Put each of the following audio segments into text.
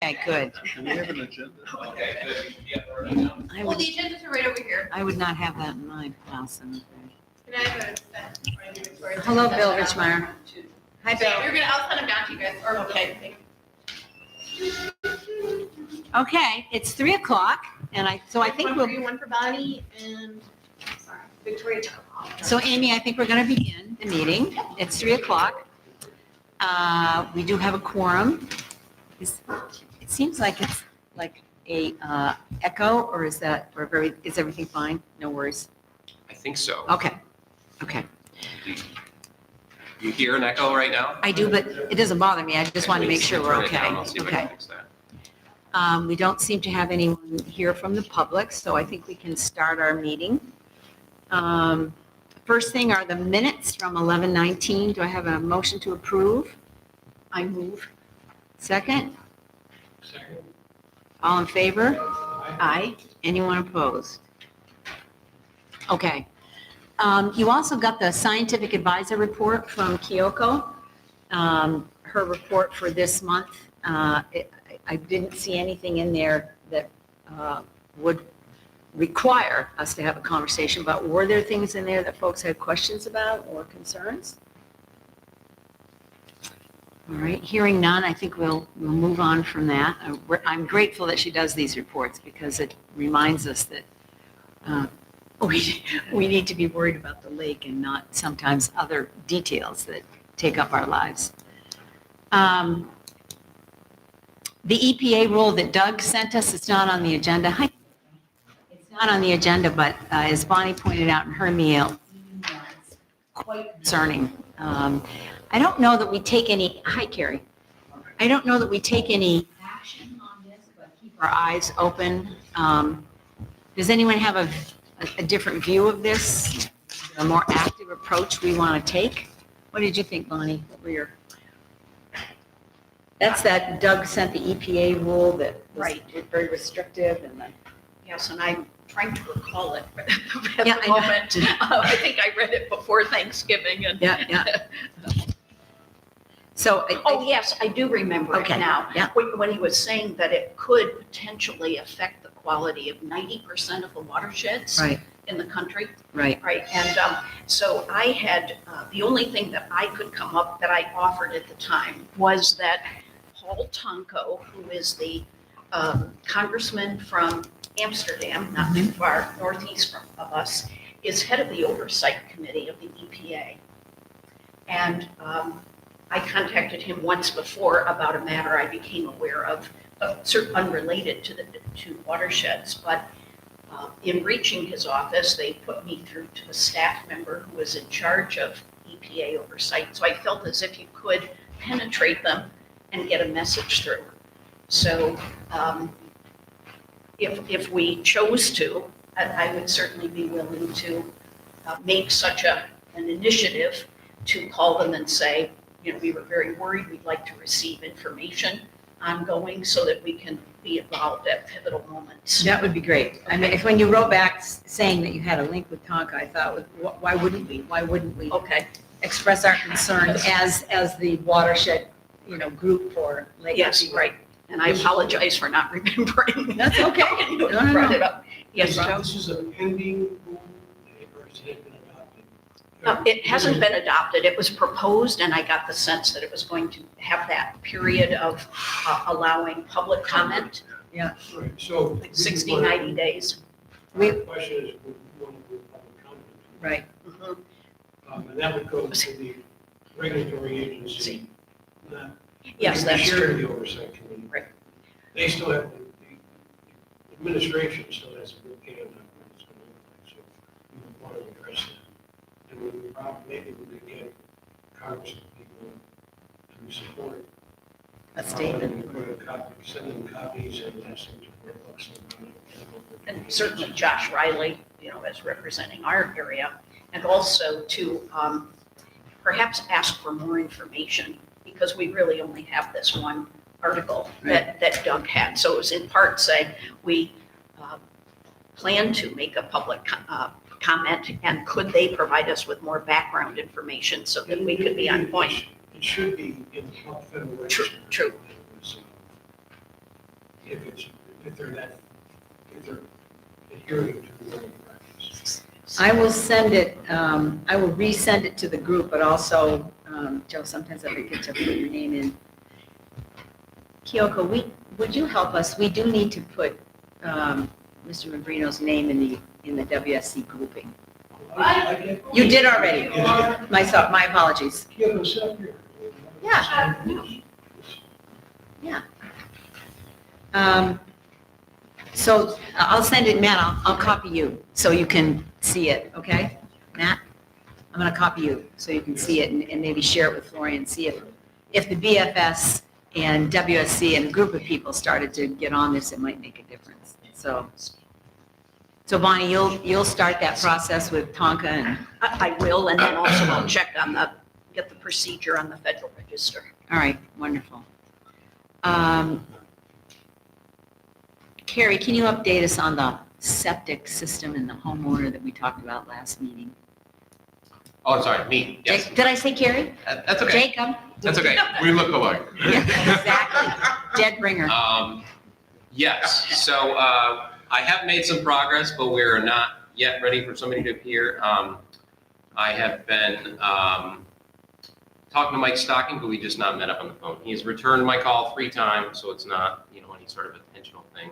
Okay, good. Do we have an agenda? Okay, good. Yeah, we're right now. I Well, would, the agendas are right over here. I would not have that in mind, Allison. And I have a set right here for it. Hello, Bill Richmeyer. Hi, Bill. I'll send them down to you guys, or okay. Okay, it's 3:00, and I think One we'll, for you, one for Bonnie, and, sorry, Victoria. so Amy, I think we're going to begin the meeting. It's 3:00. We do have a quorum. It seems like it's like a echo, or is everything fine? No worries. I think so. Okay, okay. You hear an echo right now? I do, but it doesn't bother me. I just wanted to make sure we're Turn it okay. down. I'll see if I can Okay. fix that. We don't seem to have anyone here from the public, so I think we can start our meeting. First thing are the minutes from 11:19. Do I have a motion to approve? I move. Second? Second. All in favor? Aye. Anyone opposed? Okay. You also got the scientific advisor report from Kyoko. Her report for this month, I didn't see anything in there that would require us to have a conversation, but were there things in there that folks had questions about or concerns? All right, hearing none, I think we'll move on from that. I'm grateful that she does these reports because it reminds us that we need to be worried about the lake and not sometimes other details that take up our lives. The EPA rule that Doug sent us, it's not on the agenda. It's not on the agenda, but as Bonnie pointed out in her email, it's quite concerning. I don't know that we take any, hi Carrie. I don't know that we take any action on this, but keep our eyes open. Does anyone have a different view of this? A more active approach we want to take? What did you think, Bonnie? What were your? That's that Doug sent the EPA rule that was very restrictive and then. Yes, and I'm trying to recall it at Yeah, the moment. I think I read it before Thanksgiving and. Yeah. So. Oh, yes, I do remember it Okay, now. yeah. When he was saying that it could potentially affect the quality of 90% of the watersheds Right, in the country. right. Right, and so I had, the only thing that I could come up, that I offered at the time, was that Paul Tonko, who is the congressman from Amsterdam, not too far northeast of us, is head of the oversight committee of the EPA. And I contacted him once before about a matter I became aware of certain unrelated to watersheds, but in reaching his office, they put me through to a staff member who was in charge of EPA oversight. So I felt as if you could penetrate them and get a message through. So if we chose to, I would certainly be willing to make such an initiative to call them and say, we were very worried, we'd like to receive information ongoing so that we can be involved at pivotal moments. That would be great. I mean, if when you wrote back saying that you had a link with Tonka, I thought, why wouldn't we? Why wouldn't we Okay, express our concern as the watershed, group for Lake yes, Oswego? right. And I apologize for not remembering. That's okay. You No. brought it up. Yes, Joe? This is a pending rule, or has it been adopted? It hasn't been adopted. It was proposed, and I got the sense that it was going to have that period of allowing public comment, Right, so. 60, 90 days. The question is, would we want to do public comment? Right. Mhm. And that would go to the regulatory agency, not. Yes, that's Share true. the oversight committee. Right. They still have, the administration still has a good hand on what it's going to look like, so we would want to address that. And we probably, maybe we could get Congress people to support. A statement. We could send them copies and ask them to work on something. And certainly Josh Riley, as representing our area, and also to perhaps ask for more information, because we really only have this one article that Doug had. So it was in part saying, we plan to make a public comment, and could they provide us with more background information so that we could be on point? It should be in the federal True, register. true. if they're adhering to the practice. I will send it, I will resend it to the group, but also, Joe, sometimes I forget to put your name in. Kyoko, would you help us? We do need to put Mr. Mabrino's name in the WSC grouping. You did already. My apologies. Kyoto, sit up here. Yeah. So I'll send it, Matt, I'll copy you so you can see it, okay? Matt, I'm going to copy you so you can see it and maybe share it with Florian, see if the BFS and WSC and a group of people started to get on this, it might make a difference. So Bonnie, you'll start that process with Tonka and, I will, and then also I'll check on get the procedure on the Federal Register. all right, wonderful. Carrie, can you update us on the septic system and the homeowner that we talked about last meeting? Oh, I'm sorry, me, yes. Did I say Carrie? That's okay. Jacob? That's okay. We look alike. Yeah, exactly. Dead ringer. Yes, so I have made some progress, but we're not yet ready for somebody to appear. I have been talking to Mike Stocking, but we just not met up on the phone. He has returned my call 3 times, so it's not, any sort of intentional thing.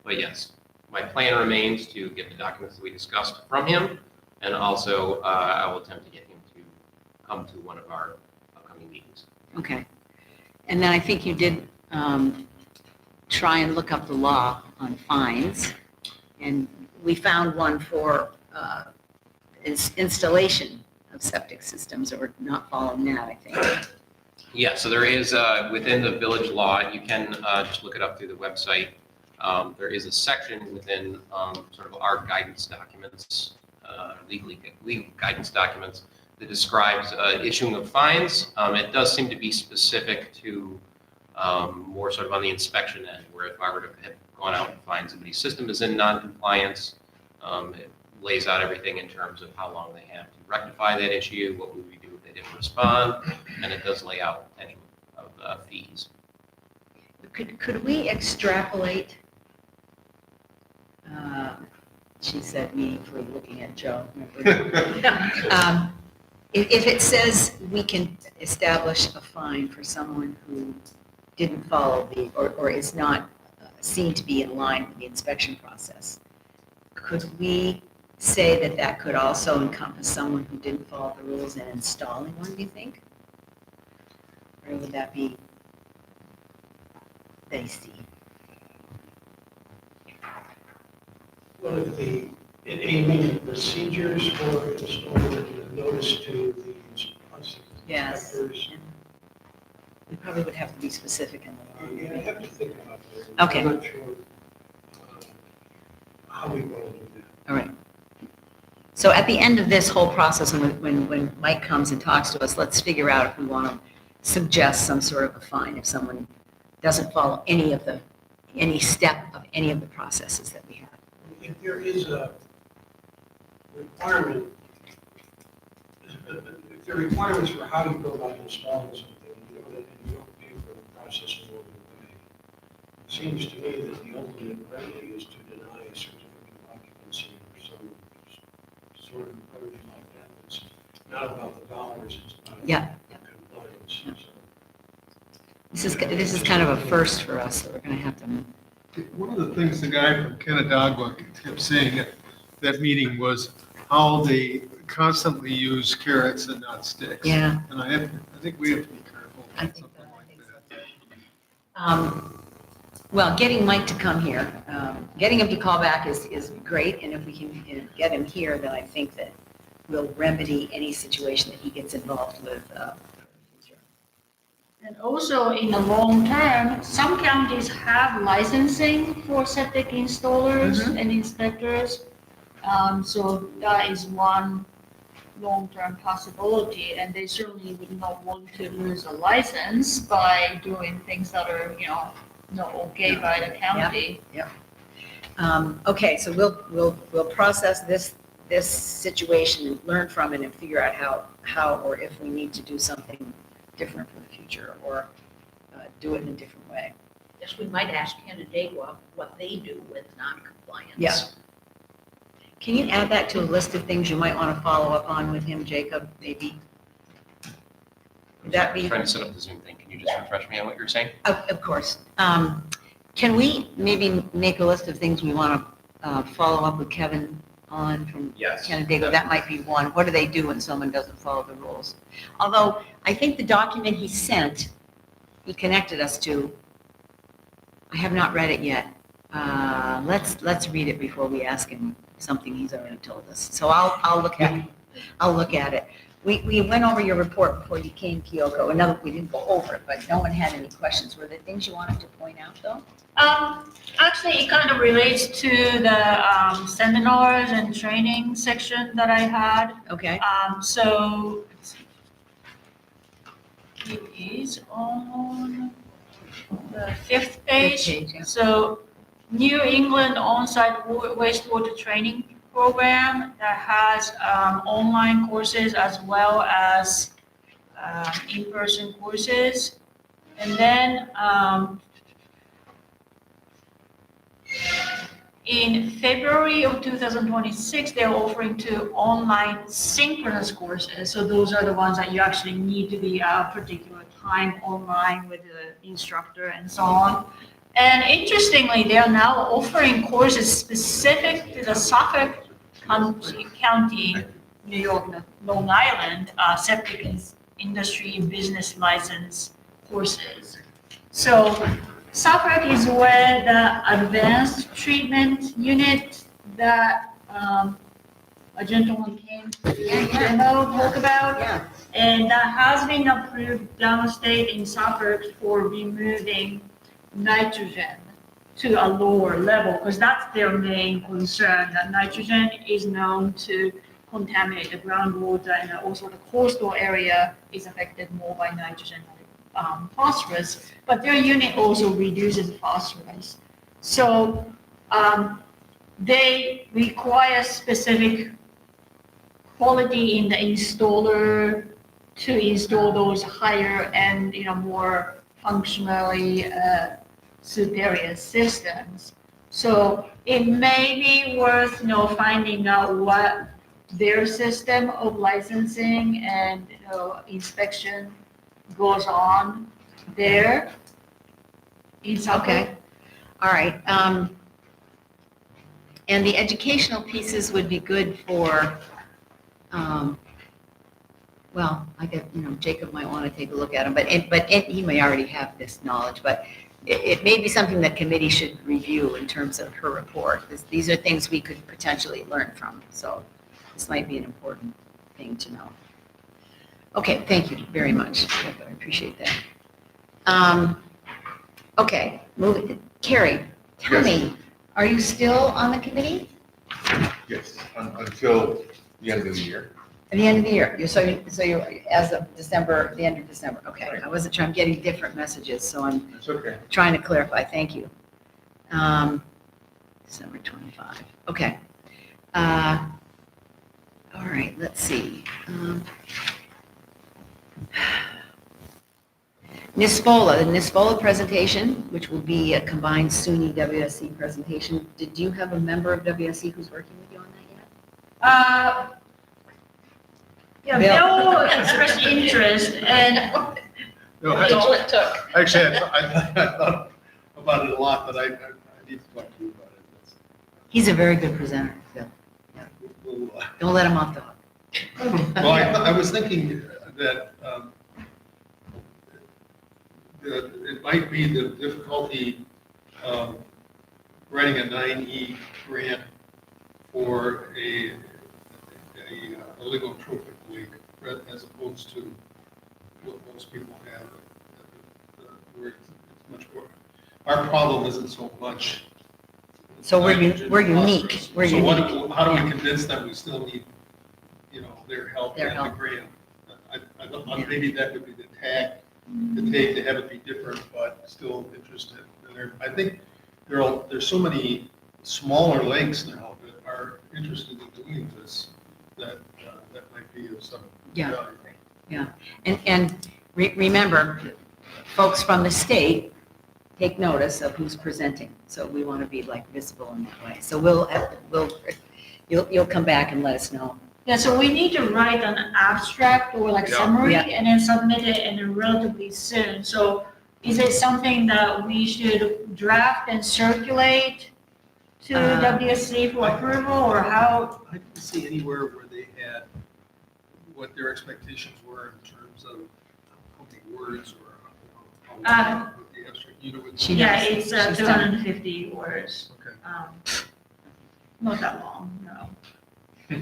But yes, my plan remains to get the documents that we discussed from him, and also I will attempt to get him to come to one of our upcoming meetings. Okay. And then I think you did try and look up the law on fines, and we found one for installation of septic systems, or not following that, I think. Yeah, so there is, within the village law, you can just look it up through the website. There is a section within sort of our guidance documents, legal guidance documents, that describes issuing of fines. It does seem to be specific to more sort of on the inspection end, where if I were to have gone out and find somebody's system is in non-compliance, it lays out everything in terms of how long they have to rectify that issue, what would we do if they didn't respond, and it does lay out potential of fees. Could we extrapolate? She said meaningfully looking at Joe. If it says we can establish a fine for someone who didn't follow or is not seen to be in line with the inspection process, could we say that could also encompass someone who didn't follow the rules in installing one, do you think? Or would that be dicey? Well, any procedures for installing a notice to the Yes. inspectors? We probably would have to be specific in the Yeah, I law. have to think about that. Okay. I'm not sure how we want to do that. All right. So at the end of this whole process, and when Mike comes and talks to us, let's figure out if we want to suggest some sort of a fine if someone doesn't follow any step of any of the processes that we have. If there is a requirement, if there are requirements for how you go about installing something, and you don't pay for the process along the way, it seems to me that the ultimate remedy is to deny a certificate of occupancy or some sort of approach like that. It's not about the dollars, it's about Yeah. compliance. So, This is kind of a first for us, so we're going to have to. One of the things the guy from Canadagua kept saying at that meeting was how they constantly use carrots and not sticks. Yeah. And I think we have to be careful I about think something so. like that. Well, getting Mike to come here, getting him to call back is great, and if we can get him here, then I think that we'll remedy any situation that he gets involved with. And also in the long term, some counties have licensing for septic installers and inspectors. So that is one long-term possibility, and they certainly would not want to lose a license by doing things that are, not okay by the county. Okay, so we'll process this situation and learn from it and figure out how or if we need to do something different for the future or do it in a different way. guess we might ask Canandaigua what they do with non-compliance. Yeah. Can you add that to a list of things you might want to follow up on with him, Jacob, maybe? Would that be? Trying to set up the Zoom thing. Can you just refresh me on what you're saying? Of course. Can we maybe make a list of things we want to follow up with Kevin on from Yes. Canandaigua? That might be one. What do they do when someone doesn't follow the rules? Although, I think the document he sent, he connected us to, I have not read it yet. Let's read it before we ask him something he's already told us. So I'll look at it. We went over your report before you came, Kyoko. Another, we didn't go over it, but no one had any questions. Were there things you wanted to point out, though? Actually, it kind of relates to the seminars and training section that I had. Okay. So it is on the fifth page. Fifth page, yeah. So New England on-site wastewater training program that has online courses as well as in-person courses. And then in February of 2026, they're offering two online synchronous courses. So those are the ones that you actually need to be a particular time online with the instructor and so on. And interestingly, they are now offering courses specific to the Suffolk County, New York, Long Island, septic industry business license courses. So Suffolk is where the advanced treatment unit that a gentleman came to demo talk about. Yeah. And that has been approved downstate in Suffolk for removing nitrogen to a lower level, because that's their main concern, that nitrogen is known to contaminate the groundwater, and also the coastal area is affected more by nitrogen than phosphorus, but their unit also reduces phosphorus. So they require specific quality in the installer to install those higher and, more functionally superior systems. So it may be worth, finding out what their system of licensing and, inspection goes on there. Okay. All right. And the educational pieces would be good for, well, I guess, Jacob might want to take a look at them, but he may already have this knowledge, but it may be something that committee should review in terms of her report. These are things we could potentially learn from, so this might be an important thing to know. Okay, thank you very much. I appreciate that. Okay, Carrie, tell me, are you still on the committee? Yes, until the end of the year. At the end of the year, so you're as of December, the end of December, okay. Right. I wasn't sure, I'm getting different messages, so I'm It's okay. trying to clarify, thank you. December 25, okay. All right, let's see. NISPOLA, the NISPOLA presentation, which will be a combined SUNY WSC presentation. Did you have a member of WSC who's working with you on that yet? Yeah, Bill. Bill expressed interest, and No, That's all it took. actually, I thought about it a lot, but I need to talk to you about it. He's a very good presenter, Phil. We'll, Don't let him off the hook. Well, I was thinking that it might be the difficulty writing a 9E grant for a oligotrophic league as opposed to what most people have. Where it's much more. Our problem isn't so much. So we're nitrogen unique. phosphorus. We're So unique. how do we convince them we still need, their help Their and the help. grant? I don't, maybe that would be the tack to take to have it be different, but still interested. And I think there's so many smaller lakes now that are interested in doing this that might be of some Yeah. value. And remember, folks from the state take notice of who's presenting. So we want to be like visible in that way. So you'll come back and let us know. Yeah, so we need to write an abstract or like Yeah. summary Yeah. and then submit it and then relatively soon. So is it something that we should draft and circulate to WSC for approval or how? I didn't see anywhere where they had what their expectations were in terms of how many words or what the abstract, you know, what. She Yeah, knows. it's She's done. 250 words. Okay. Not that long, no.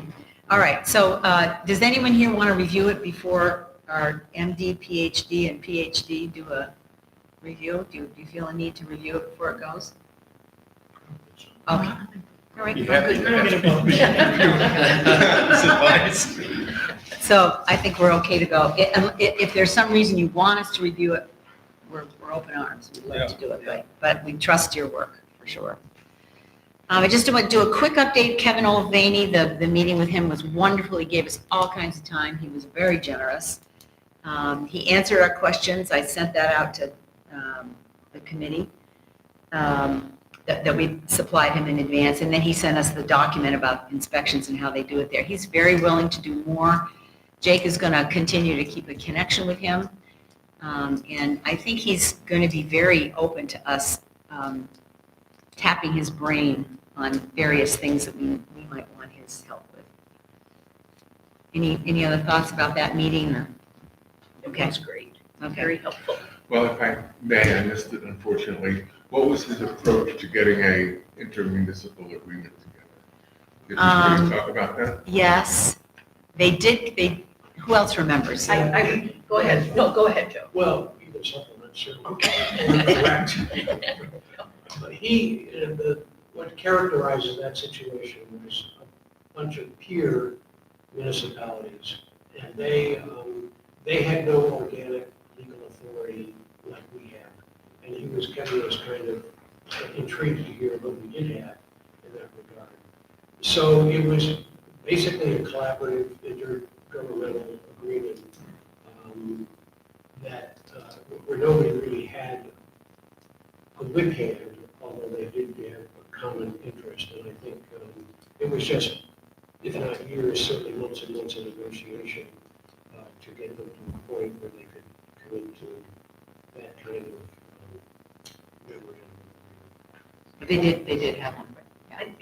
All right, so does anyone here want to review it before our MD, PhD, and PhD do a review? Do you feel a need to review it before it goes? Okay. All right. You I'm have good. to. This advice. So I think we're okay to go. If there's some reason you want us to review it, we're open arms. We'd love to do it, but we trust your work for sure. I just want to do a quick update. Kevin Olvany, the meeting with him was wonderful. He gave us all kinds of time. He was very generous. He answered our questions. I sent that out to the committee that we supplied him in advance. And then he sent us the document about inspections and how they do it there. He's very willing to do more. Jake is going to continue to keep a connection with him. And I think he's going to be very open to us tapping his brain on various things that we might want his help with. Any other thoughts about that meeting? Or? It was great, Okay. very helpful. Well, if I may, I missed it unfortunately. What was his approach to getting a intermunicipal agreement together? Did you talk about that? Yes, they did. Who else remembers? Go ahead, no, go ahead, Joe. Well, you can supplement, certainly. Correct. But what characterizes that situation was a bunch of peer municipalities, and they had no organic legal authority like we have. And he was getting us kind of intrigued to hear what we did have in that regard. So it was basically a collaborative intergovernmental agreement that where nobody really had a whip hand, although they did have a common interest. And I think it was just, if not years, certainly months and months of negotiation to get them to the point where they could commit to that kind of memorandum. They did have one.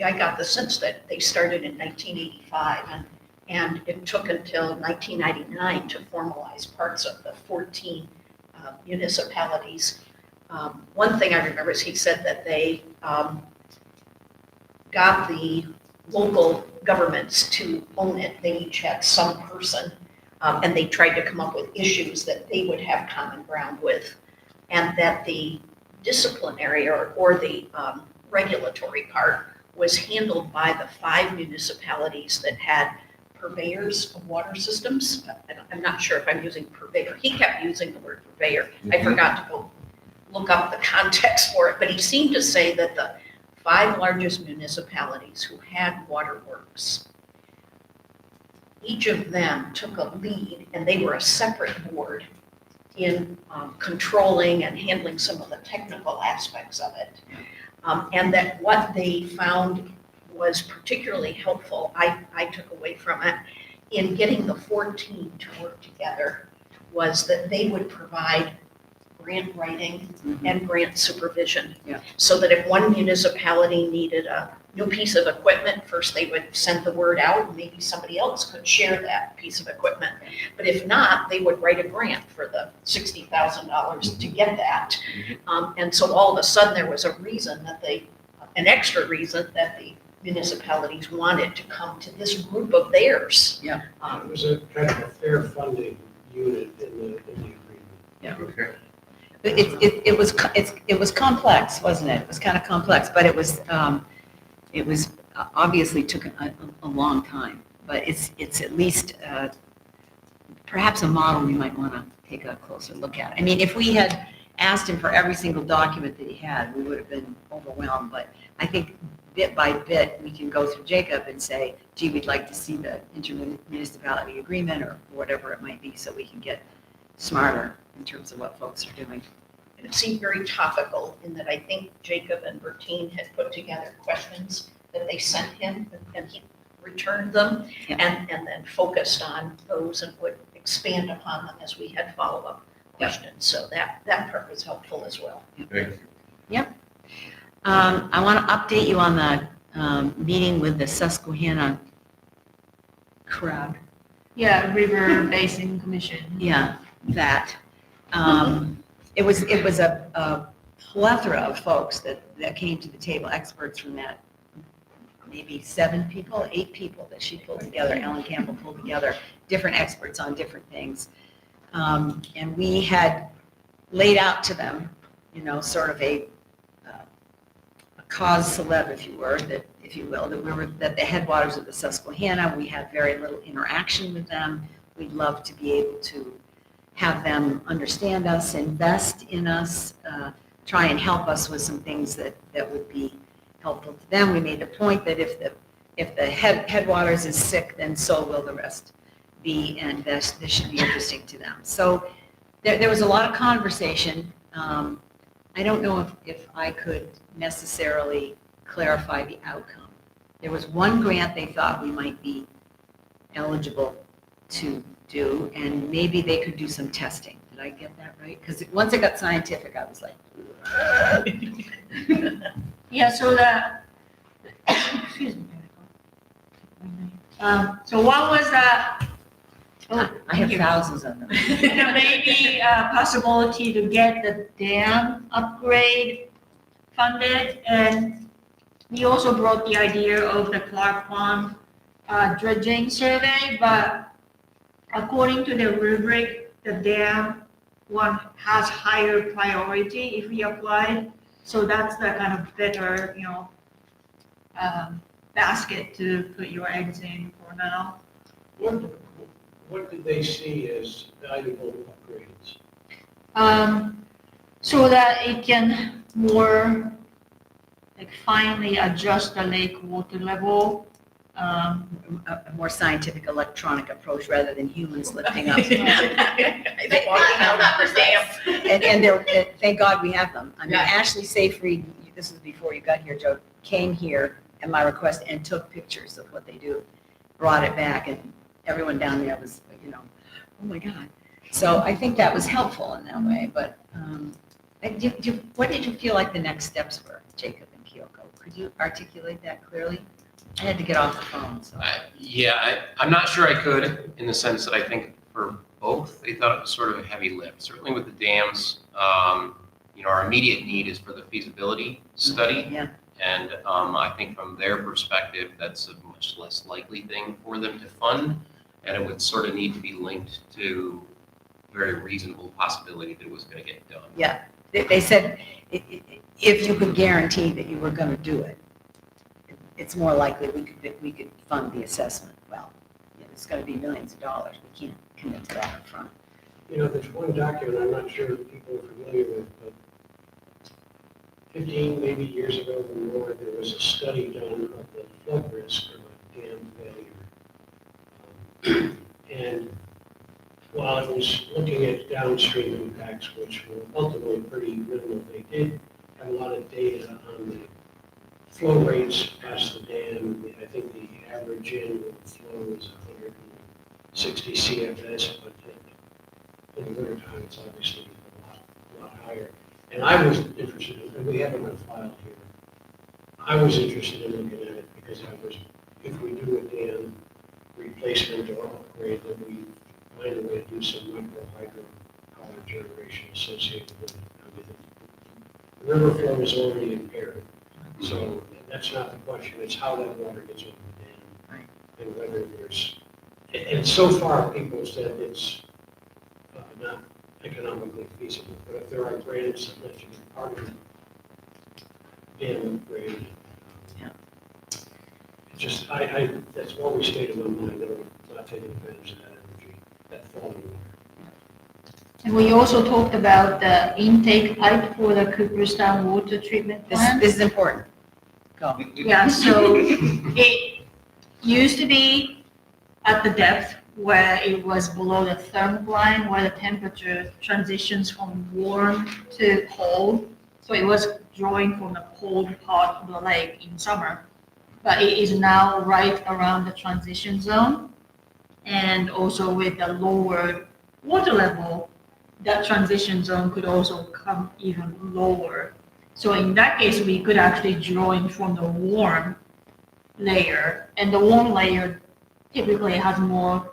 I got the sense that they started in 1985 and it took until 1999 to formalize parts of the 14 municipalities. One thing I remember is he said that they got the local governments to own it. They each had some person, and they tried to come up with issues that they would have common ground with, and that the disciplinary or the regulatory part was handled by the 5 municipalities that had purveyors of water systems. I'm not sure if I'm using purveyor. He kept using the word purveyor. I Mhm. forgot to go look up the context for it, but he seemed to say that the 5 largest municipalities who had waterworks, each of them took a lead, and they were a separate board in controlling and handling some of the technical aspects of it. And that what they found was particularly helpful, I took away from it, in getting the 14 to work together, was that they would provide grant writing and grant supervision. Yeah. So that if one municipality needed a new piece of equipment, first they would send the word out, and maybe somebody else could share that piece of equipment. But if not, they would write a grant for the $60,000 to get that. And so all of a sudden, there was a reason that an extra reason that the municipalities wanted to come to this group of theirs. Yeah. It was a kind of a fair funding unit in the agreement. Okay. It was complex, wasn't it? It was kind of complex, but it was obviously took a long time. But it's at least perhaps a model we might want to take a closer look at. I mean, if we had asked him for every single document that he had, we would have been overwhelmed. But I think bit by bit, we can go through Jacob and say, gee, we'd like to see the intermunicipality agreement or whatever it might be, so we can get smarter in terms of what folks are doing. it seemed very topical in that I think Jacob and Bertine had put together questions that they sent him, and he returned them, Yeah. and then focused on those and would expand upon them as we had follow-up questions. So that part was helpful as well. Thank you. I want to update you on the meeting with the Susquehanna crowd. Yeah, River Basin Commission. Yeah, that. It was a plethora of folks that came to the table, experts from that, maybe 7 people, 8 people that she pulled together, Ellen Campbell pulled together, different experts on different things. And we had laid out to them, sort of a cause célèbre, if you will, that the headwaters of the Susquehanna, we had very little interaction with them. We'd love to be able to have them understand us, invest in us, try and help us with some things that would be helpful to them. We made the point that if the headwaters is sick, then so will the rest be, and this should be interesting to them. So there was a lot of conversation. I don't know if I could necessarily clarify the outcome. There was one grant they thought we might be eligible to do, and maybe they could do some testing. Did I get that right? Because once it got scientific, I was like, Yeah, so excuse me. So what was that? I have thousands of them. There may be a possibility to get the dam upgrade funded, and we also brought the idea of the Clark Pond dredging survey, but according to the rubric, the dam one has higher priority if we apply. So that's the kind of better, basket to put your eggs in for now. What did they see as valuable upgrades? So that it can more finely adjust the lake water level. A more scientific electronic approach rather than humans lifting up. Walking out on the dam. And thank God we have them. I mean, Ashley Seyfried, this was before you got here, Joe, came here at my request and took pictures of what they do, brought it back, and everyone down there was, oh my God. So I think that was helpful in that way, but what did you feel like the next steps were, Jacob and Kyoko? Could you articulate that clearly? I had to get off the phone, so. I'm not sure I could, in the sense that I think for both, they thought it was sort of a heavy lift. Certainly with the dams, our immediate need is for the feasibility study. Yeah. And I think from their perspective, that's a much less likely thing for them to fund. And it would sort of need to be linked to a very reasonable possibility that it was going to get done. Yeah, they said if you could guarantee that you were going to do it, it's more likely we could fund the assessment. Well, it's going to be millions of dollars. We can't commit to that up front. There's one document I'm not sure if people are familiar with, but 15 maybe years ago or more, there was a study done of the flood risk of a dam failure. And while it was looking at downstream impacts, which were ultimately pretty minimal, they did have a lot of data on the flow rates past the dam. I think the average annual flow is 160 CFS, but in the wintertime, it's obviously a lot higher. And I was interested in, and we have it on file here, I was interested in looking at it because if we do a dam replacement or upgrade, then we find a way to do some micro hydro power generation associated with it. I mean, the river flow is already impaired, so that's not the question. It's how that water gets over the dam, Right. and whether there's. And so far, people said it's not economically feasible. But if there are grants that let you be part of the dam upgrade, that's always stayed in my mind, that I'm not taking advantage of that energy, that falling water. And we also talked about the intake pipe for the Cooperstown water treatment plant. This is important. Go. Yeah, so it used to be at the depth where it was below the thermocline, where the temperature transitions from warm to cold. So it was drawing from the cold part of the lake in summer. But it is now right around the transition zone. And also with the lower water level, that transition zone could also come even lower. So in that case, we could actually draw in from the warm layer, and the warm layer typically has more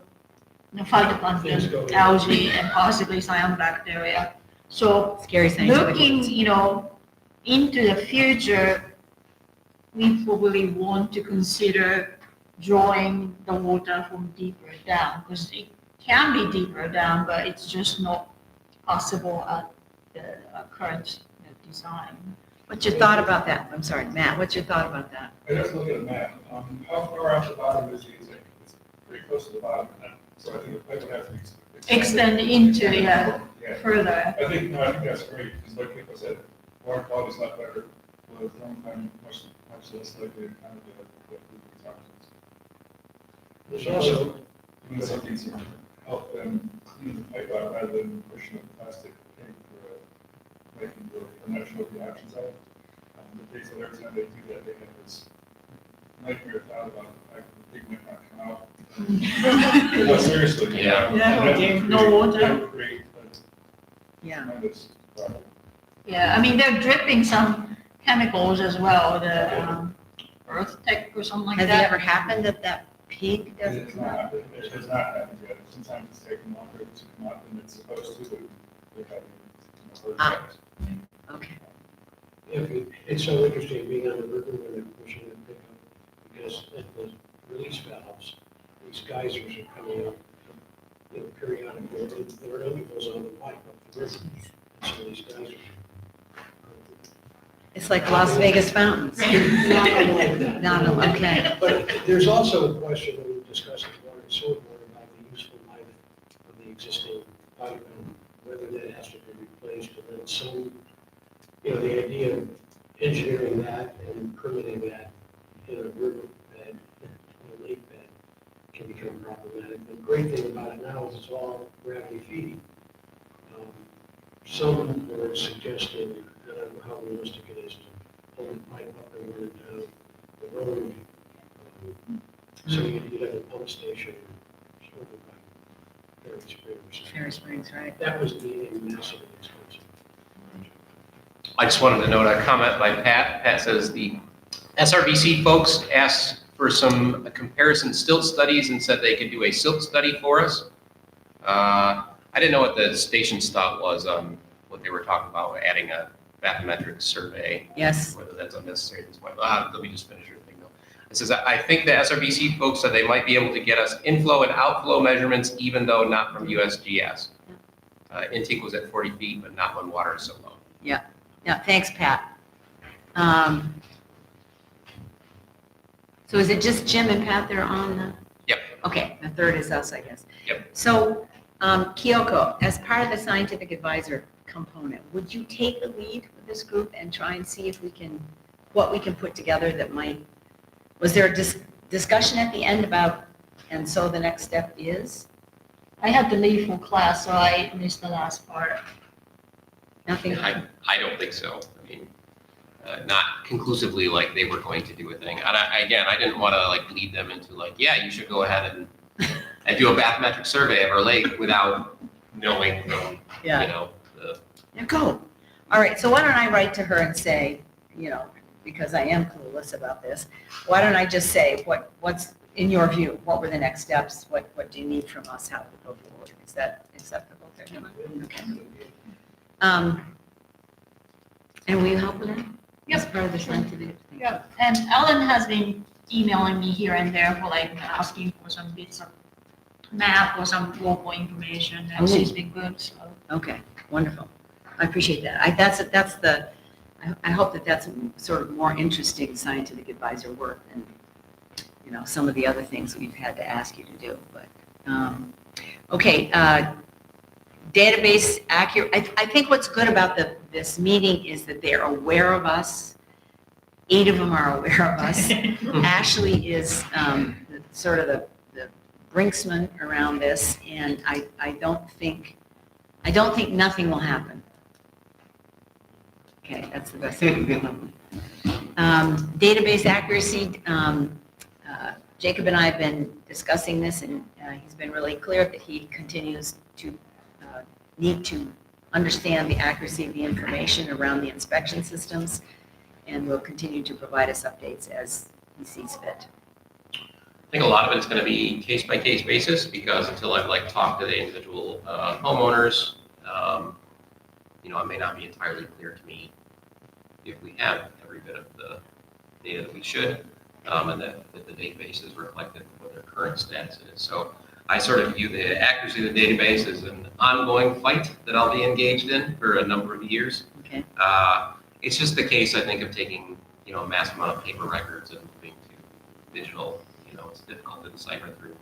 Things phytoplankton, go in. algae, and possibly cyanobacteria. So Scary scientific looking, words. into the future, we probably want to consider drawing the water from deeper down, because it can be deeper down, but it's just not possible at the current design. What's your thought about that? I'm sorry, Matt, what's your thought about that? I just look at a map. How far off the bottom is the zinc? It's pretty close to the bottom. So I think the pipe would have to be Extend into, Yeah. further. I think that's great, because like people said, water quality is a lot better. Well, the thermocline much less likely to kind of get toxins. There's also, Doing something to help them clean the pipe out rather than pushing a plastic tank through it. Making I'm not sure what the options are. The case that every time they do that, they have this nightmare thought about the fact that the pig might not come out. No, seriously. Yeah. No water. That would create a Yeah. tremendous problem. Yeah, I mean, they're dripping some chemicals as well, the Earth Tech or something like Has it that. ever happened that that pig doesn't It's come out? not, it has not happened yet. Sometimes it's taken longer to come out than it's supposed to, but they have, Ah. Okay. it's so interesting being on the river when they're pushing the pickup, because at the release valves, these geysers are coming up, periodically, there are chemicals on the pipe up the river. So these geysers. It's like Las Vegas fountains. Not Okay. But there's also a question that we've discussed in water and sewer board about the useful life of the existing pipe and whether that has to be replaced. And then some, the idea of engineering that and permitting that in a river bed, in a lake bed, can become problematic. The great thing about it now is it's all gravity feed. Some were suggesting, I don't know how realistic it is, to pull the pipe up and run it down the road. So you'd have a pump station, sort of like Ferry Springs. Ferry Springs, right? That was being massively expensive. I just wanted to note a comment by Pat. Pat says the SRVC folks asked for some comparison silt studies and said they could do a silt study for us. I didn't know what the station's thought was on what they were talking about, adding a bathymetric survey, Yes. whether that's unnecessary at this point. Let me just finish your thing though. It says, I think the SRVC folks said they might be able to get us inflow and outflow measurements, even though not from USGS. Intake was at 40 feet, but not when water is so low. Yeah, thanks, Pat. So is it just Jim and Pat that are on the? Yep. Okay, the third is us, I guess. Yep. So, Kyoko, as part of the scientific advisor component, would you take the lead with this group and try and see if what we can put together that might, was there a discussion at the end about, and so the next step is? I had to leave for class, so I missed the last part. Nothing? I don't think so. I mean, not conclusively like they were going to do a thing. And I didn't want to lead them into yeah, you should go ahead and do a bathymetric survey of our lake without knowing the. Yeah, go. All right, so why don't I write to her and say, because I am clueless about this, why don't I just say, what's, in your view, what were the next steps? What do you need from us? How do we go forward? Is that acceptable to everyone? Okay. And will you help with that? As part of the scientific thing? Yeah, and Ellen has been emailing me here and there for asking for some bits of map or some local information, and she's been good, so. Okay, wonderful. I appreciate that. I hope that that's sort of more interesting scientific advisor work than, some of the other things we've had to ask you to do, but, okay, database accurate. I think what's good about this meeting is that they're aware of us. 8 of them are aware of us. Ashley is sort of the brinksman around this, and I don't think nothing will happen. Okay, that's the best. Database accuracy, Jacob and I have been discussing this, and he's been really clear that he continues to need to understand the accuracy of the information around the inspection systems, and will continue to provide us updates as he sees fit. I think a lot of it's going to be case by case basis, because until I've talked to the individual homeowners, it may not be entirely clear to me if we have every bit of the data that we should, and that the database is reflective of what their current status is. So I sort of view the accuracy of the database as an ongoing fight that I'll be engaged in for a number of years. Okay. It's just the case, I think, of taking, a massive amount of paper records and moving to digital. It's difficult to decipher through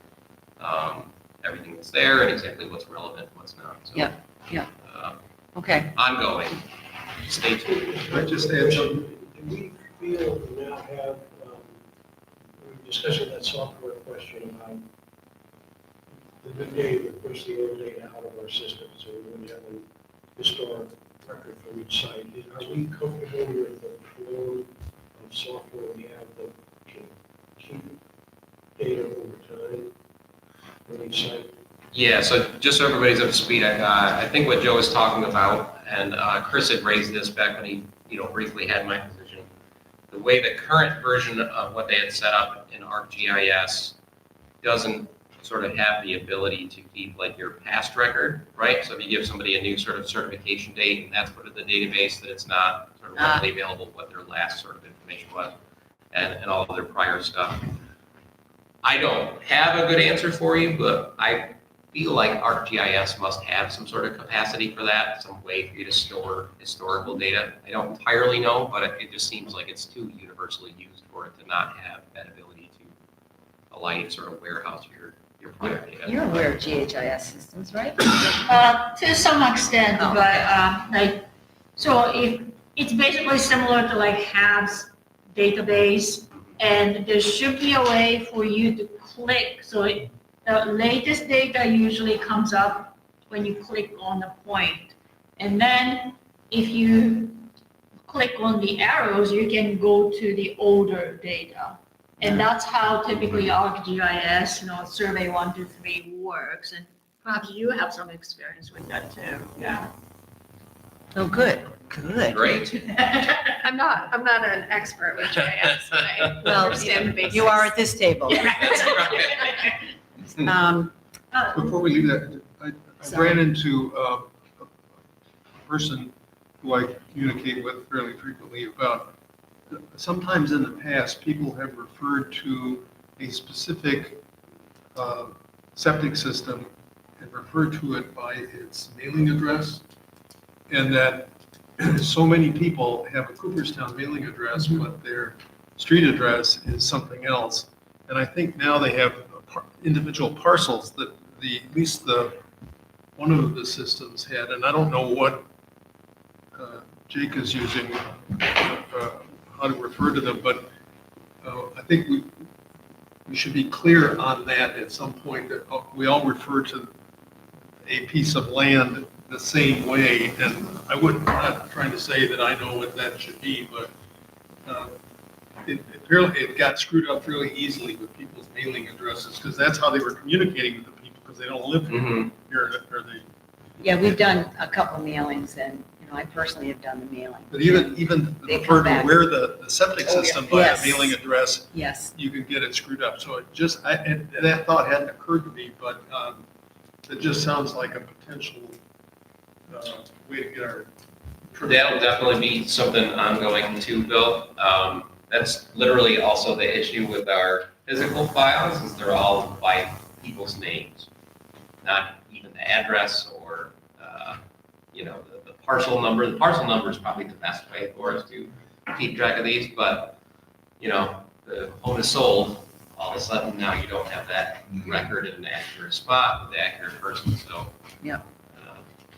everything that's there and exactly what's relevant, what's not. So, Yeah. Okay. Ongoing. Stay tuned. I just add some, Do we feel we now have, we were discussing that software question about the good day to push the old data out of our system, so we wouldn't have a historic record for each site. Are we comfortable with the flow of software we have that can keep data over time for each site? Yeah, so just so everybody's up to speed, I think what Joe is talking about, and Chris had raised this back when he, briefly had my position. The way the current version of what they had set up in ArcGIS doesn't sort of have the ability to keep your past record, right? So if you give somebody a new sort of certification date and that's put in the database, that it's not sort of readily available what their last sort of information was and all of their prior stuff. I don't have a good answer for you, but I feel like ArcGIS must have some sort of capacity for that, some way for you to store historical data. I don't entirely know, but it just seems like it's too universally used for it to not have that ability to allow you to sort of warehouse your prior data. You're aware of GHIS systems, right? To some extent, Oh, but so if it's basically similar to HAB's database, and there should be a way for you to click. So the latest data usually comes up when you click on the point, and then if you click on the arrows, you can go to the older data. And that's how typically ArcGIS, Survey 123 works. And perhaps you have some experience with that too. Yeah. Oh, good. Great. I'm not an expert with GIS, but I Well, understand the basics. you are at this table. That's right. before we leave that, I Sorry. ran into a person who I communicate with fairly frequently about, sometimes in the past, people have referred to a specific septic system and referred to it by its mailing address, and that so many people have a Cooperstown mailing address, but their street address is something else. And I think now they have individual parcels that at least one of the systems had, and I don't know what Jake is using, how to refer to them, but I think we should be clear on that at some point, that we all refer to a piece of land the same way, and I'm not trying to say that I know what that should be, but apparently it got screwed up really easily with people's mailing addresses, because that's how they were communicating with the people, because they don't live Mhm. here, or they. Yeah, we've done a couple mailings, and, I personally have done the mailing. But even They refer come to back. where the septic Oh, yeah. system by Yes. a mailing address, Yes. you can get it screwed up. So it just, and that thought hadn't occurred to me, but it just sounds like a potential way to get our. That'll definitely be something ongoing too, Bill. That's literally also the issue with our physical files, is they're all by people's names, not even the address or, the parcel number. The parcel number is probably the best way for us to keep track of these, but, the home is sold, all of a sudden now you don't have that record in an accurate spot with the accurate person, so. Yeah.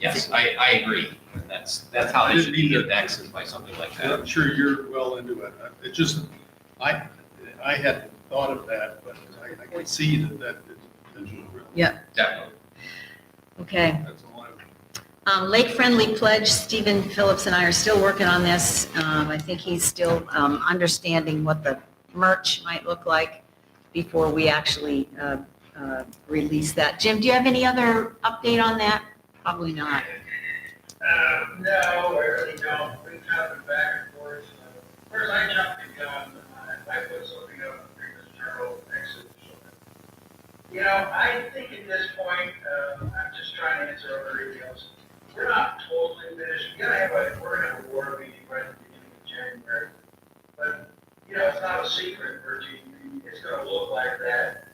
Yes, I agree. That's how they should be indexed, by something like that. I'm sure you're well into it. It just, I hadn't thought of that, but I can see that Definitely. Okay. That's all I Lake Friendly Pledge, Stephen Phillips and I are still working on this. I think he's still understanding what the merch might look like before we actually release that. Jim, do you have any other update on that? Probably not. No, I really don't. We've kind of back and forth. First, I jumped the gun. I put something up in the previous journal, exit. I think at this point, I'm just trying to answer other emails. We're not totally finished. We're gonna have a board meeting right at the beginning of January. But, it's not a secret, Virgie. It's gonna look like that.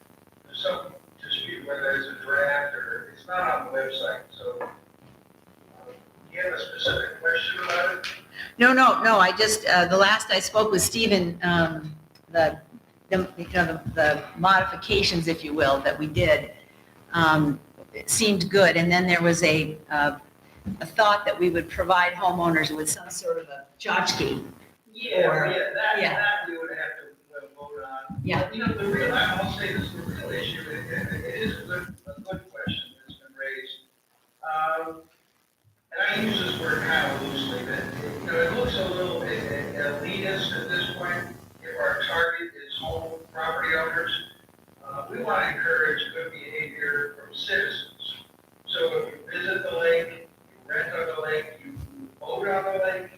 There's some dispute whether it's a draft or it's not on the website, so. Do you have a specific question about it? No. I just, the last I spoke with Stephen, the modifications, if you will, that we did, it seemed good. And then there was a thought that we would provide homeowners with some sort of a tchotchke. That we would have to vote on. Yeah. The real, I'll say this, the real issue, it is a good question that's been raised. And I use this word kind of loosely, but, it looks a little elitist at this point. If our target is home property owners, we want to encourage good behavior from citizens. So if you visit the lake, you rent on the lake, you vote on the lake,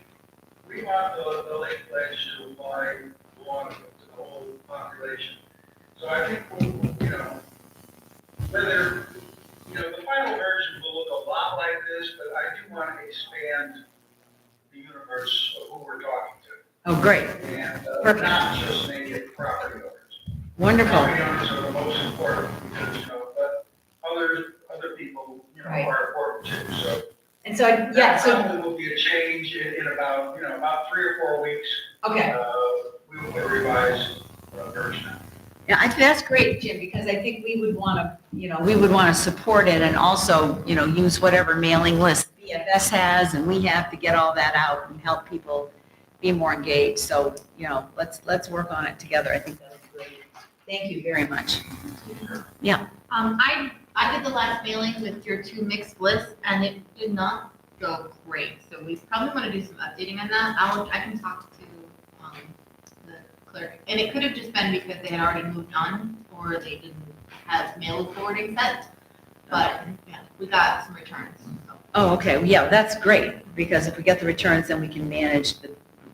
we want the lake pledge to apply to the whole population. So I think, whether, the final version will look a lot like this, but I do want to expand the universe of who we're talking to. Oh, great. And Perfect. not just make it property owners. Wonderful. Property owners are the most important because, but other people, Right. are important too, so. And so, yeah, so, There will be a change in about, about 3 or 4 weeks. okay. We will get a revised version. Yeah, I think that's great, Jim, because I think we would want to, support it and also, use whatever mailing list BFS has and we have to get all that out and help people be more engaged. So, let's work on it together. I think that's great. Thank you very much. Yeah. I did the last mailing with your 2 mixed lists and it did not go great. So we probably want to do some updating on that. I can talk to the clerk. And it could have just been because they had already moved on or they didn't have mail forwarding set. But yeah, we got some returns. So. Oh, okay. Yeah, that's great because if we get the returns, then we can manage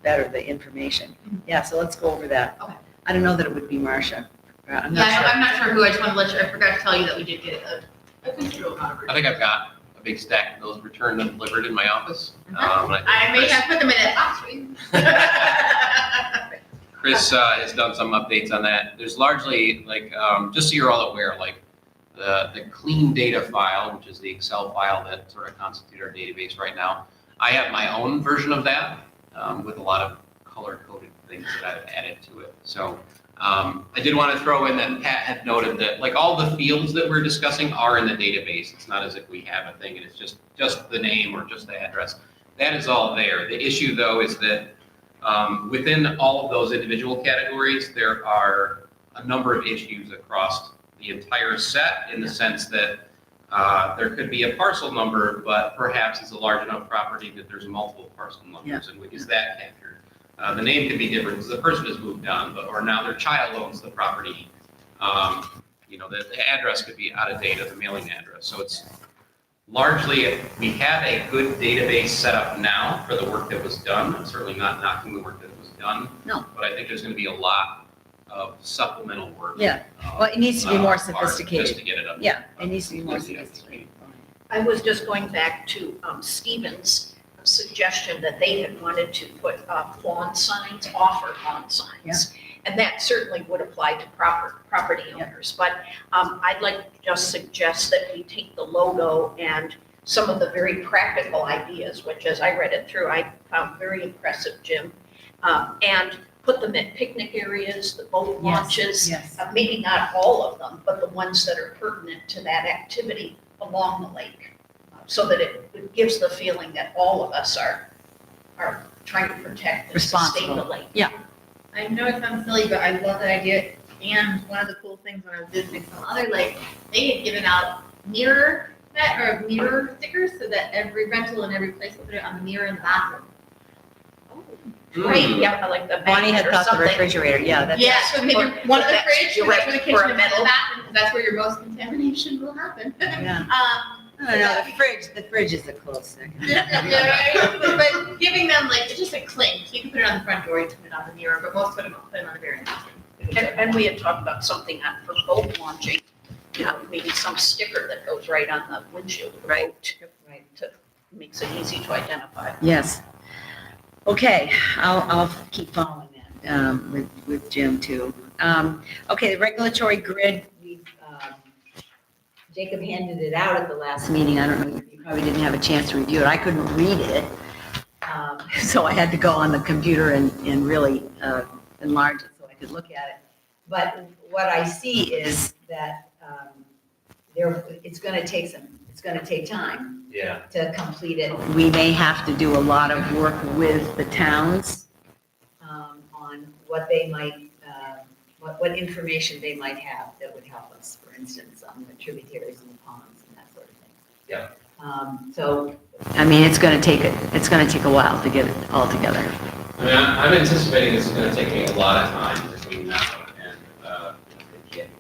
better the information. Yeah, so let's go over that. Okay. I don't know that it would be Marcia. I'm not sure. I'm not sure who. I just want to let you, I forgot to tell you that we did get a considerable amount of I returns. think I've got a big stack of those returned and delivered in my office. I may have put them in a box for you. Chris has done some updates on that. There's largely, just so you're all aware, the clean data file, which is the Excel file that sort of constitutes our database right now. I have my own version of that with a lot of color-coded things that I've added to it. So I did want to throw in that Pat had noted that all the fields that we're discussing are in the database. It's not as if we have a thing and it's just the name or just the address. That is all there. The issue though is that within all of those individual categories, there are a number of issues across the entire set in the sense that there could be a parcel number, but perhaps it's a large enough property that there's multiple parcel numbers. And is that captured? The name could be different because the person has moved on, or now their child owns the property. The address could be out of date of the mailing address. So it's largely, we have a good database set up now for the work that was done. I'm certainly not knocking the work that was done. No. But I think there's going to be a lot of supplemental work. Yeah. Well, it needs to be more Just sophisticated. to get it up. Yeah, it needs to be more sophisticated. I was just going back to Stephen's suggestion that they had wanted to put lawn signs, offer lawn signs. And that certainly would apply to property owners. But I'd like to just suggest that we take the logo and some of the very practical ideas, which as I read it through, I found very impressive, Jim, and put them at picnic areas, the boat launches, Yes. maybe not all of them, but the ones that are pertinent to that activity along the lake. So that it gives the feeling that all of us are trying to protect and sustain the Responsible. lake. I know it sounds silly, but I love that idea. And one of the cool things when I was visiting some other lakes, they had given out mirror stickers so that every rental and every place will put it on the mirror in the bathroom. Great, yeah, like the Bonnie magnet had or thought the something. refrigerator, yeah, that's. Yeah, so maybe one of the That's fridge, direct that's where the for kitchen, a and the metal. bathroom, because that's where your most contamination will happen. Yeah. Um, I don't know, the fridge is a close second. But giving them like, it's just a clink, you can put it on the front door, you can put it on the mirror, but most put them on the very bathroom. And we had talked about something for boat launching, maybe some sticker that goes right on the windshield of the boat. Right. To, makes it easy to identify. Yes. Okay, I'll keep following that with Jim too. Okay, the regulatory grid, Jacob handed it out at the last meeting. I don't know, you probably didn't have a chance to review it. I couldn't read it. So I had to go on the computer and really enlarge it so I could look at it. But what I see is that it's going to take time. Yeah. To complete it. We may have to do a lot of work with the towns on what they might, what information they might have that would help us, for instance, on the tributaries and the ponds and that sort of thing. Yeah. So, I mean, it's going to take a while to get it all together. I mean, I'm anticipating it's going to take me a lot of time between now and January.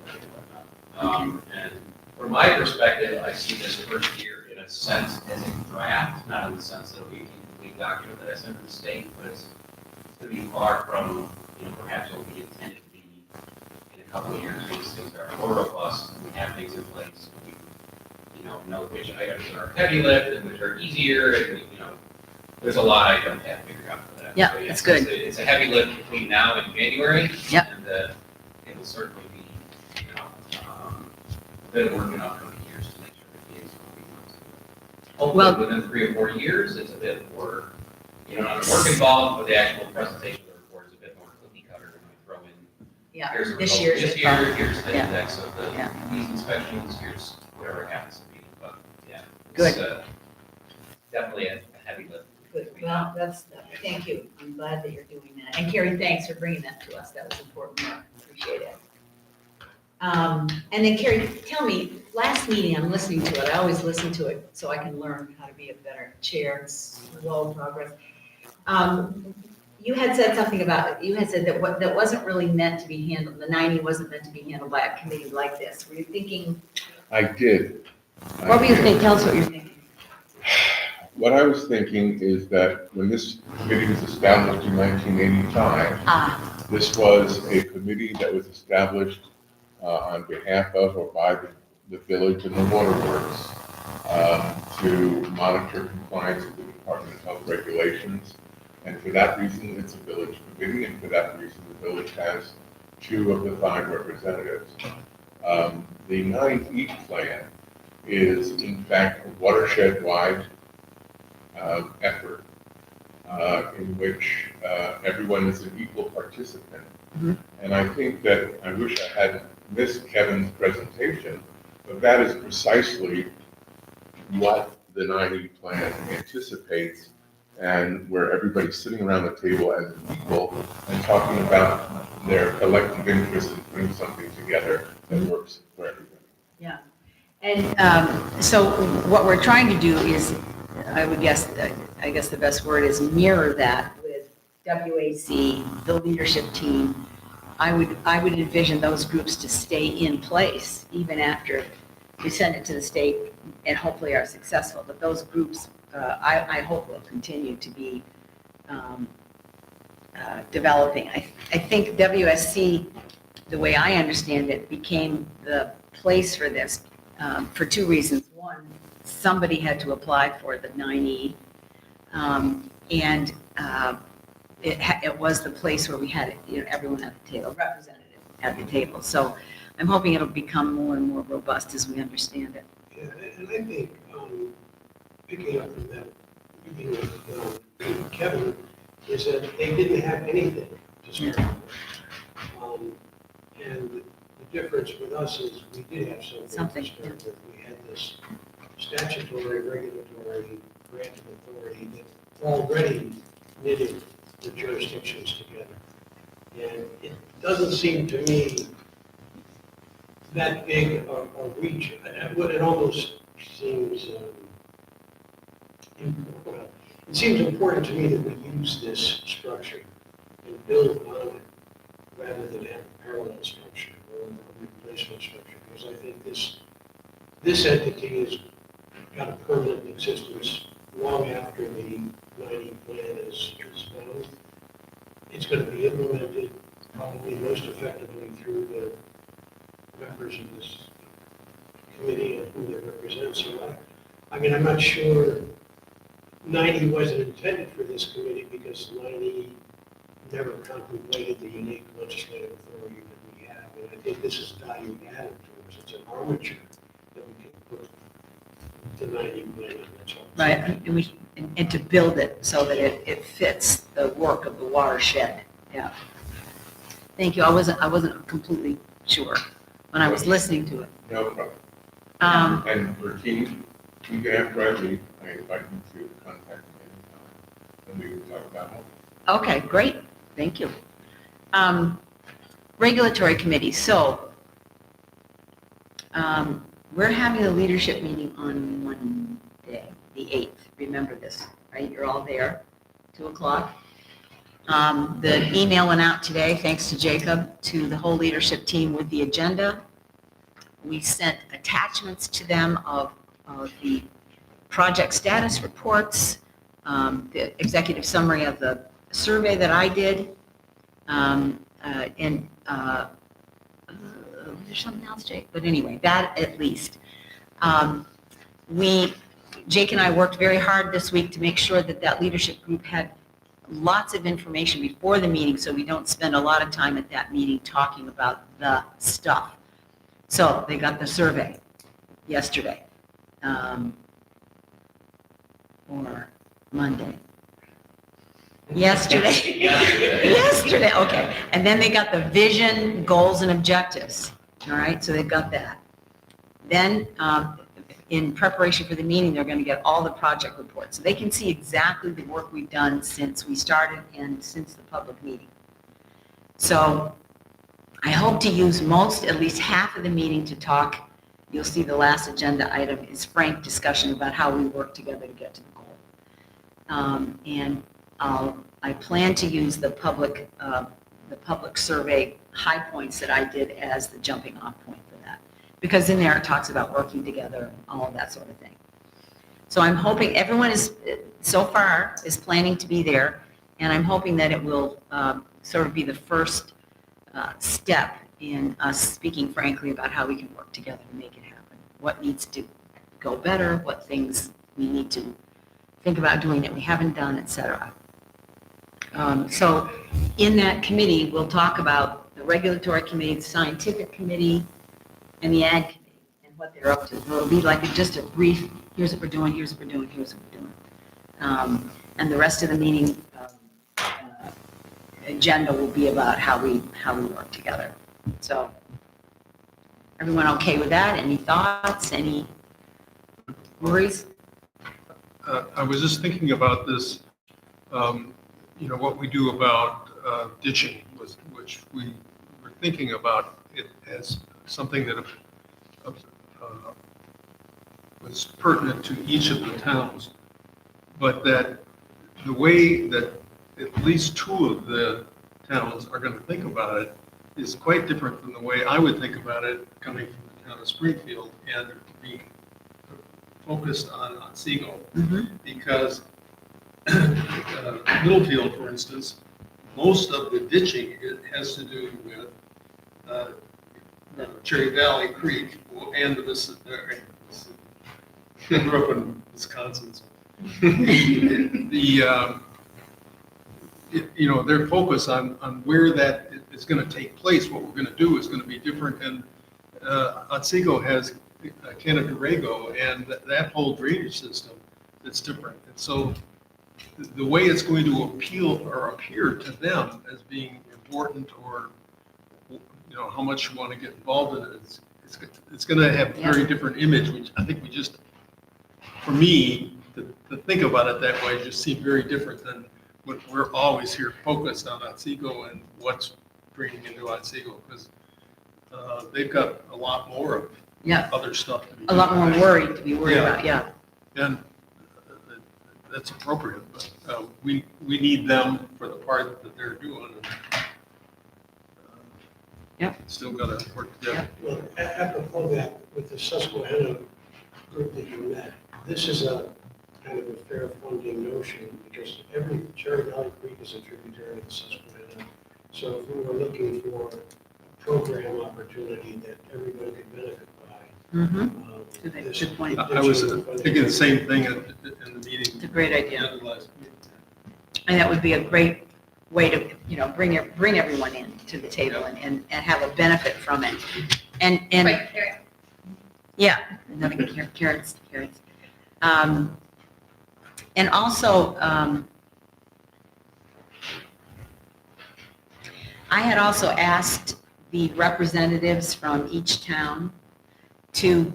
And from my perspective, I see this first year in a sense as a draft, not in the sense that it'll be a complete document that I send to the state, but it's to be far from, perhaps what we intended to be in a couple of years. These things are more robust, we have things in place, we, know which items are heavy lift and which are easier, and, there's a lot I don't have to figure out for that. Yeah, So, it's good. It's a heavy lift between now and January. Yep. And it will certainly be, a bit of work in upcoming years to make sure it is what we want to. Well- Hopefully, within 3 or 4 years, it's a bit more, not the work involved, but the actual presentation of the report is a bit more cookie cutter, and we throw in, Yeah, here's the this result year's. this year, here's the Yeah. index of Yeah. these inspections, here's whatever it happens to be, but, yeah. Good. It's definitely a heavy lift. Good, well, thank you. I'm glad that you're doing that. And Carrie, thanks for bringing that to us. That was important. I appreciate it. And then Carrie, tell me, last meeting, I'm listening to it. I always listen to it so I can learn how to be a better chair. It's slow progress. You had said something about, you had said that that wasn't really meant to be handled, the 90 wasn't meant to be handled by a committee like this. Were you thinking, I did. what were you thinking? Tell us what you're thinking. What I was thinking is that when this committee was established in 1985, this was a committee that was established on behalf of or by the village and the waterworks to monitor compliance with the Department of Health regulations. And for that reason, it's a village committee, and for that reason, the village has 2 of the 5 representatives. The 9E plan is in fact a watershed-wide effort in which everyone is an equal participant. Mhm. And I think that, I wish I hadn't missed Kevin's presentation, but that is precisely what the 9E plan anticipates, and where everybody's sitting around the table as an equal and talking about their collective interest in putting something together that works for everybody. Yeah. And so what we're trying to do is, I guess the best word is mirror that with WAC, the leadership team. I would envision those groups to stay in place even after we send it to the state and hopefully are successful. But those groups, I hope will continue to be developing. I think WSC, the way I understand it, became the place for this for 2 reasons. One, somebody had to apply for the 9E, and it was the place where we had everyone at the table, representative at the table. So I'm hoping it'll become more and more robust as we understand it. Yeah, and I think, picking up from that, beginning with Kevin, is that they didn't have anything to start with. And the difference with us is we did have something to start with. We had this statutory, regulatory, grant of authority that already knitted the jurisdictions together. And it doesn't seem to me that big a reach, it almost seems, well, it seems important to me that we use this structure and build on it rather than have a parallel structure or a replacement structure, because I think this entity has got a permanent existence long after the 90 plan is done. It's going to be implemented probably most effectively through the members of this committee and who they represent. So I mean, I'm not sure 90 wasn't intended for this committee because 90 never contemplated the unique legislative authority that we have. And I think this is value added to us. It's an armature that we can put the 90 plan on. That's all. Right, and to build it so that it fits the work of the watershed, yeah. Thank you, I wasn't completely sure when I was listening to it. No problem. And for Keith, after I leave, I invite you to contact me anytime, and we can talk about it. Okay, great, thank you. Regulatory committee, so we're having a leadership meeting on Monday, the 8th. Remember this, right? You're all there, 2 o'clock. The email went out today, thanks to Jacob, to the whole leadership team with the agenda. We sent attachments to them of the project status reports, the executive summary of the survey that I did, and there's something else, Jake, but anyway, that at least. Jake and I worked very hard this week to make sure that that leadership group had lots of information before the meeting so we don't spend a lot of time at that meeting talking about the stuff. So they got the survey yesterday, or Monday. Yesterday. Yesterday, okay. And then they got the vision, goals, and objectives. All right, so they've got that. Then, in preparation for the meeting, they're going to get all the project reports. So they can see exactly the work we've done since we started and since the public meeting. So I hope to use at least half of the meeting to talk. You'll see the last agenda item is frank discussion about how we work together to get to the goal. And I plan to use the public survey high points that I did as the jumping off point for that. Because in there it talks about working together and all of that sort of thing. So I'm hoping everyone so far is planning to be there, and I'm hoping that it will sort of be the first step in us speaking frankly about how we can work together to make it happen. What needs to go better, what things we need to think about doing that we haven't done, etc. So in that committee, we'll talk about the regulatory committee, the scientific committee, and the ag committee, and what they're up to. It'll be like just a brief, here's what we're doing, here's what we're doing, here's what we're doing. And the rest of the meeting agenda will be about how we work together. So, everyone okay with that? Any thoughts, any worries? I was just thinking about this, what we do about ditching, which we were thinking about it as something that was pertinent to each of the towns, but that the way that at least 2 of the towns are going to think about it is quite different from the way I would think about it coming from the town of Springfield and being focused on Otsego. Mm-hmm. Because Middlefield, for instance, most of the ditching has to do with Cherry Valley Creek and the Mississippi. I grew up in Wisconsin. So. Their focus on where that is going to take place, what we're going to do is going to be different. And Otsego has Canada-Durego and that whole drainage system that's different. And so the way it's going to appear to them as being important, or how much you want to get involved in it, it's going to have a very different image, which I think for me, to think about it that way just seemed very different than what we're always here focused on Otsego and what's bringing into Otsego. Because they've got a lot more of Yeah, other stuff to be. a lot more doing. worried to be worried Yeah. about, yeah. And that's appropriate, but we need them for the part that they're doing. Yep. Still got to work together. Well, apropos that, with the Susquehanna group that you met, this is a kind of a fair funding notion, because every Cherry Valley Creek is a tributary of Susquehanna. So if we were looking for a program opportunity that everybody could benefit by. Mm-hmm. This Good point. I was thinking the same thing in the meeting. It's a great idea. Last meeting. And that would be a great way to, bring everyone in to the table and have a benefit from it. And, Right, there. yeah, another carrots. And also, I had also asked the representatives from each town to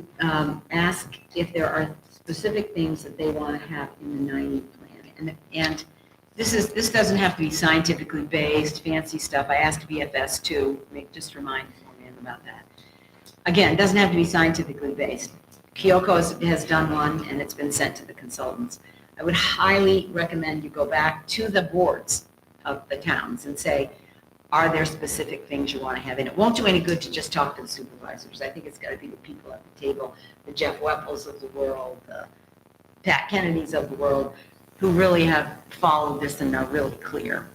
ask if there are specific things that they want to have in the 90 plan. And this doesn't have to be scientifically based, fancy stuff. I asked BFS to just remind me about that. Again, it doesn't have to be scientifically based. Kyoko has done one, and it's been sent to the consultants. I would highly recommend you go back to the boards of the towns and say, are there specific things you want to have? And it won't do any good to just talk to the supervisors. I think it's got to be the people at the table, the Jeff Weppels of the world, the Pat Kennedys of the world, who really have followed this and are really clear.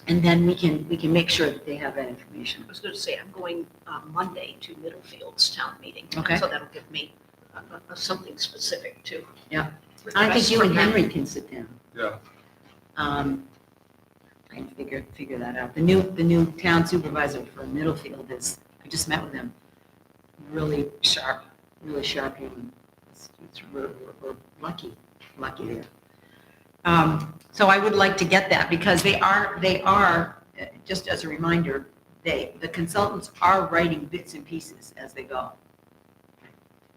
And then we can make sure that they have that information. I was going to say, I'm going Monday to Middlefield's town meeting. Okay. So that'll give me something specific to. Yeah. I think you and Henry can sit down. Yeah. And figure that out. The new town supervisor for Middlefield I just met with him. Really sharp human. We're lucky there. So I would like to get that, because they are, just as a reminder, the consultants are writing bits and pieces as they go.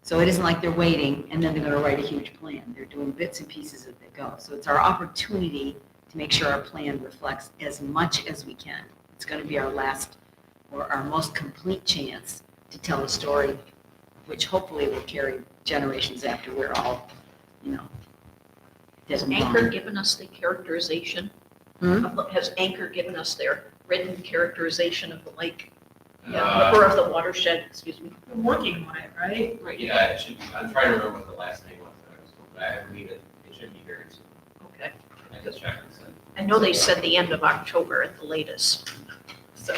So it isn't like they're waiting and then they're going to write a huge plan. They're doing bits and pieces as they go. So it's our opportunity to make sure our plan reflects as much as we can. It's going to be our last or our most complete chance to tell a story, which hopefully will carry generations after we're all, dead Has and Anchor gone. given us the characterization? Hmm? Has Anchor given us their written characterization of the lake? Uh, Or of the watershed, excuse me? We're working on it, right? Right. Yeah, it should be, I'm trying to remember what the last name was. But I believe it should be very soon. Okay. I just checked and said. I know they said the end of October at the latest. So,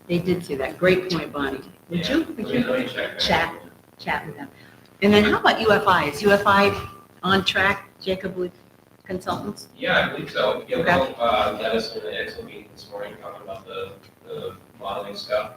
They did say that. Great point, Bonnie. Would Yeah, you let me check that. chat with them? And then how about UFI? Is UFI on track, Jacob, with consultants? Yeah, I believe so. Yeah, Okay. well, let us in the Excel meeting this morning talking about the modeling stuff.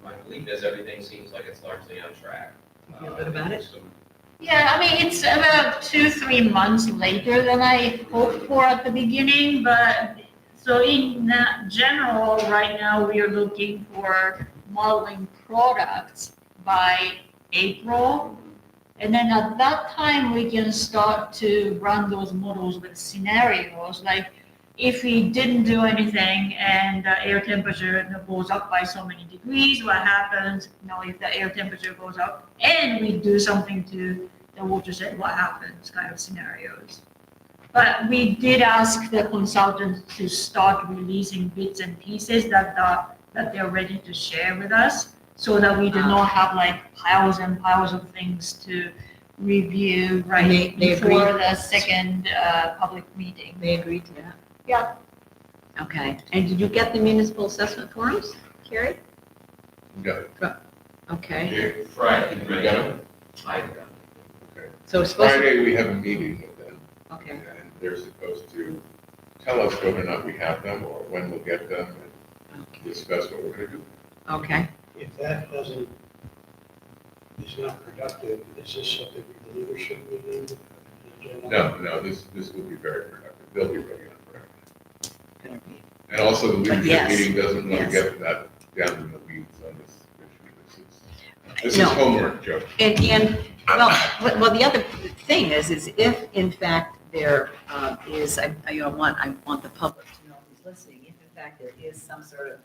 My belief is everything seems like it's largely on track. You feel good about it? Some- Yeah, I mean, it's about 2-3 months later than I hoped for at the beginning, but so in general, right now, we are looking for modeling products by April. And then at that time, we can start to run those models with scenarios, like if we didn't do anything and the air temperature goes up by so many degrees, what happens? If the air temperature goes up and we do something to the watershed, what happens, kind of scenarios. But we did ask the consultants to start releasing bits and pieces that they're ready to share with us, so that we do not have like piles and piles of things to review right They before agree? the second public meeting. They agreed to that? Yeah. Okay. And did you get the municipal assessment forms, Carrie? Got it. Okay. Friday, You got it? I got it. Okay. So it's supposed to, Friday, we have a meeting with them, okay. and they're supposed to tell us whether or not we have them, or when we'll get them, and discuss what we're gonna do. Okay. If that is not productive, is this something the leadership will do? No, this will be very productive. They'll be really productive. Gonna be- And also, the But leadership yes, meeting doesn't want to yes. get that down in the weeds on this issue. This No. is homework, Joe. And, well, the other thing is if in fact there is, I want the public to know who's listening, if in fact there is some sort of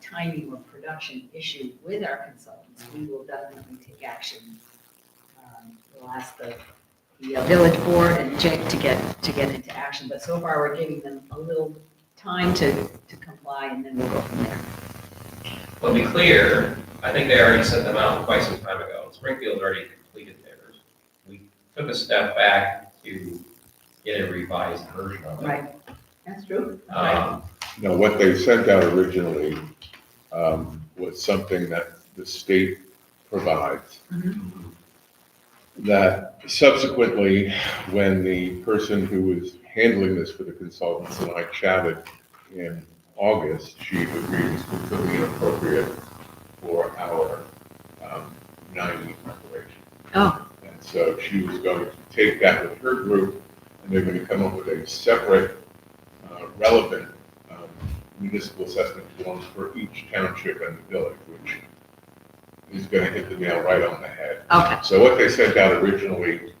timing or production issue with our consultants, we will definitely take action. We'll ask the village board and Jake to get into action, but so far we're giving them a little time to comply, and then we'll go from there. Well, to be clear, I think they already sent them out quite some time ago. Springfield already completed theirs. We took a step back to get a revised version of it. Right, that's true. No, what they sent out originally was something that the state provides. That subsequently, when the person who was handling this for the consultants and I chatted in August, she agreed it was completely inappropriate for our 9E preparation. Oh, And so she was going to take that with her group, and they're going to come up with a separate relevant municipal assessment forms for each township and the village, which is going to hit the nail right on the head. okay. So what they sent out originally,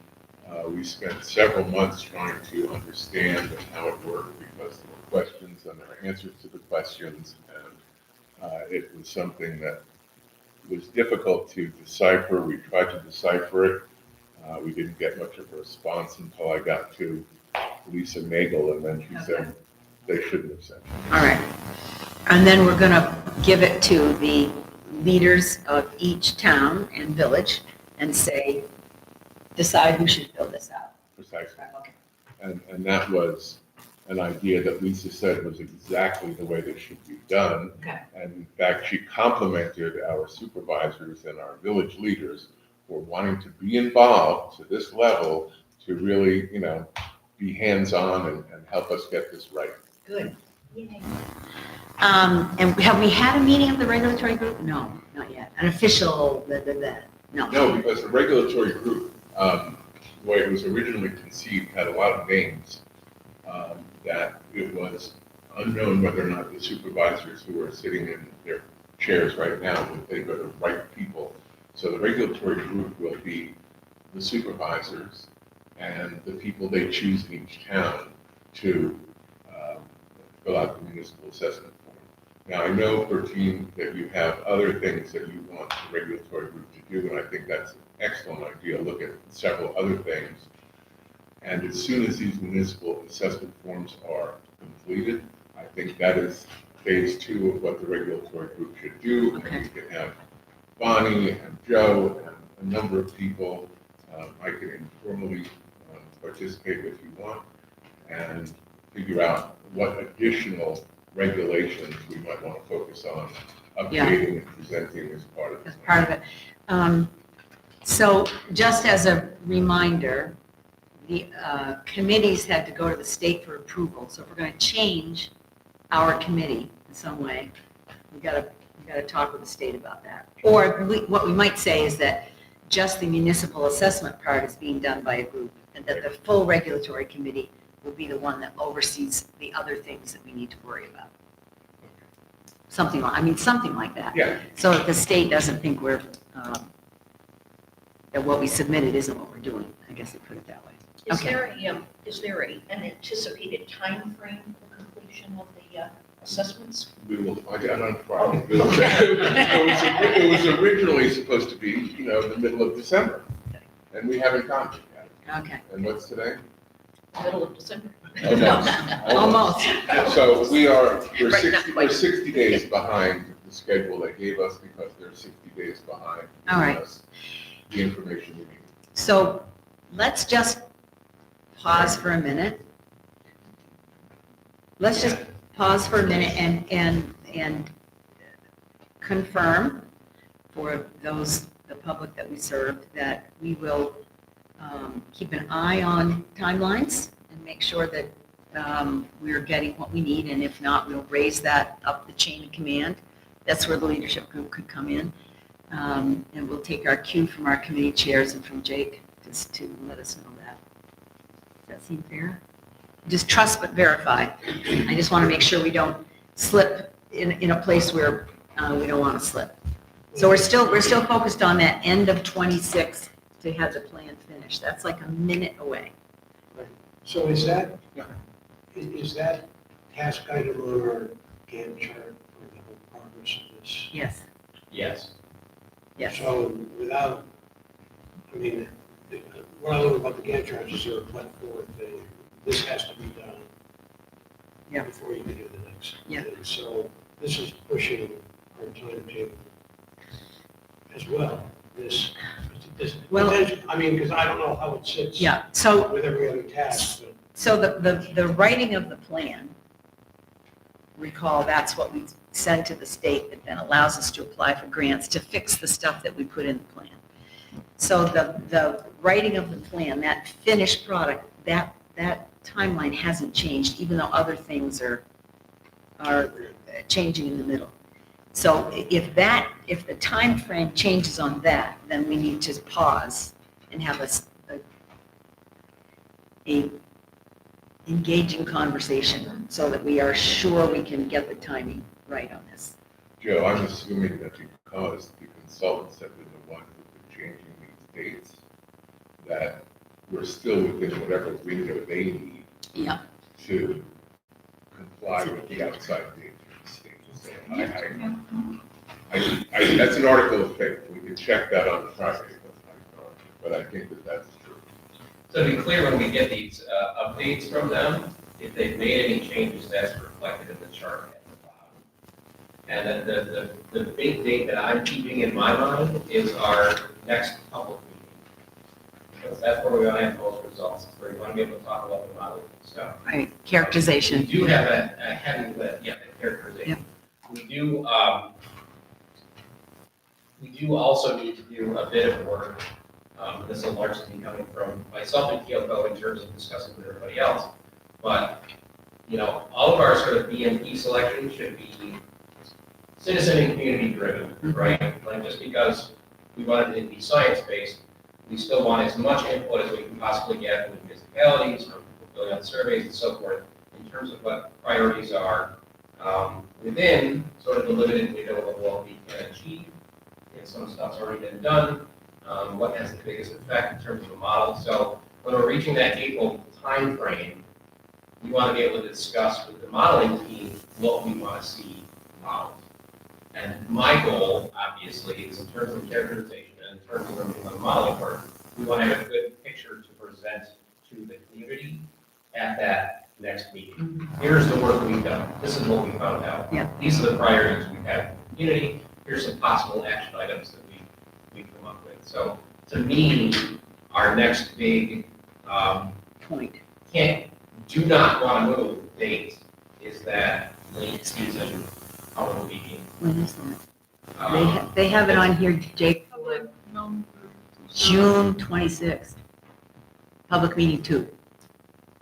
we spent several months trying to understand how it worked, because there were questions and there were answers to the questions, and it was something that was difficult to decipher. We tried to decipher it. We didn't get much of a response until I got to Lisa Nagel, and then she said they shouldn't have sent it. All right. And then we're going to give it to the leaders of each town and village and say, decide who should fill this out. Precisely. Okay. And that was an idea that Lisa said was exactly the way that should be done. Okay. And in fact, she complimented our supervisors and our village leaders for wanting to be involved to this level to really, be hands-on and help us get this right. Good. And have we had a meeting of the regulatory group? No, not yet. An official, no. No, because the regulatory group, the way it was originally conceived, had a lot of names, that it was unknown whether or not the supervisors who are sitting in their chairs right now, that they were the right people. So the regulatory group will be the supervisors and the people they choose in each town to fill out the municipal assessment form. Now, I know, Bertine, that you have other things that you want the regulatory group to do, and I think that's an excellent idea. Look at several other things. And as soon as these municipal assessment forms are completed, I think that is phase 2 of what the regulatory group should do. Okay. And we can have Bonnie and Joe and a number of people. I can informally participate if you want, and figure out what additional regulations we might want to focus on updating and presenting as part of As this. part of it. So just as a reminder, the committees had to go to the state for approval. So if we're going to change our committee in some way, we got to talk with the state about that. Or what we might say is that just the municipal assessment part is being done by a group, and that the full regulatory committee will be the one that oversees the other things that we need to worry about. Something like that. Yeah. So that the state doesn't think that what we submitted isn't what we're doing. I guess they put it that way. Okay. Is there an anticipated time frame for completion of the assessments? We will find out on Friday. It was originally supposed to be, the middle of December, and we haven't gotten it yet. Okay. And what's today? Middle of December? Almost. So we're Right, not quite. 60 days behind the schedule they gave us, because they're 60 days behind All giving right. us the information we need. So let's just pause for a minute. Let's just pause for a minute and confirm for the public that we serve, that we will keep an eye on timelines and make sure that we're getting what we need, and if not, we'll raise that up the chain of command. That's where the leadership group could come in. And we'll take our cue from our committee chairs and from Jake, just to let us know that. Does that seem fair? Just trust but verify. I just want to make sure we don't slip in a place where we don't want to slip. So we're still focused on that end of 26 to have the plan finished. That's like a minute away. So is that task item on our Gantt chart for the whole progress of this. Yes, Yes. yes. So without, I mean, what I love about the Gantt charts is they're a forward thing. This has to be done. Yeah. Before you can do the next. Yeah. thing. So this is pushing our timetable as well. This, Well- I mean, because I don't know how it sits. Yeah, so With every other task, but So the writing of the plan, recall, that's what we send to the state that then allows us to apply for grants to fix the stuff that we put in the plan. So the writing of the plan, that finished product, that timeline hasn't changed, even though other things are changing in the middle. So if the time frame changes on that, then we need to pause and have a engaging conversation so that we are sure we can get the timing right on this. Joe, I'm assuming that because the consultants have been the ones who've been changing these dates, that we're still within whatever window they need Yeah. to comply with the outside date from the state. So that's an article of faith. We can check that on Friday, but I think that that's true. So to be clear, when we get these updates from them, if they've made any changes, that's reflected in the chart at the bottom. And then the big date that I'm keeping in my mind is our next public meeting. Because that's where we're going to have most results. It's where we want to be able to talk about the model stuff. Right, characterization. We do have a heavy lift, the characterization. Yep. We do also need to do a bit of work. This will largely be coming from myself and Kyoko in terms of discussing with everybody else. But, all of our sort of BMP selection should be citizen and community driven, right? Like just because we wanted it to be science-based, we still want as much input as we can possibly get from municipalities, from people filling out surveys and so forth, in terms of what priorities are within sort of the limited window of what we can achieve. And some stuff's already been done. What has the biggest effect in terms of the model. So when we're reaching that April timeframe, we want to be able to discuss with the modeling team what we want to see modeled. And my goal, obviously, is in terms of characterization and in terms of the modeling work, we want to have a good picture to present to the community at that next meeting. Here's the work we've done. This is what we found out. Yeah. These are the priorities we've had in the community. Here's some possible action items that we come up with. So to me, our next big Point. do not want to move date is that late season public meeting. When is that? They have it on here, Jake, Public, no. June 26th. Public meeting 2.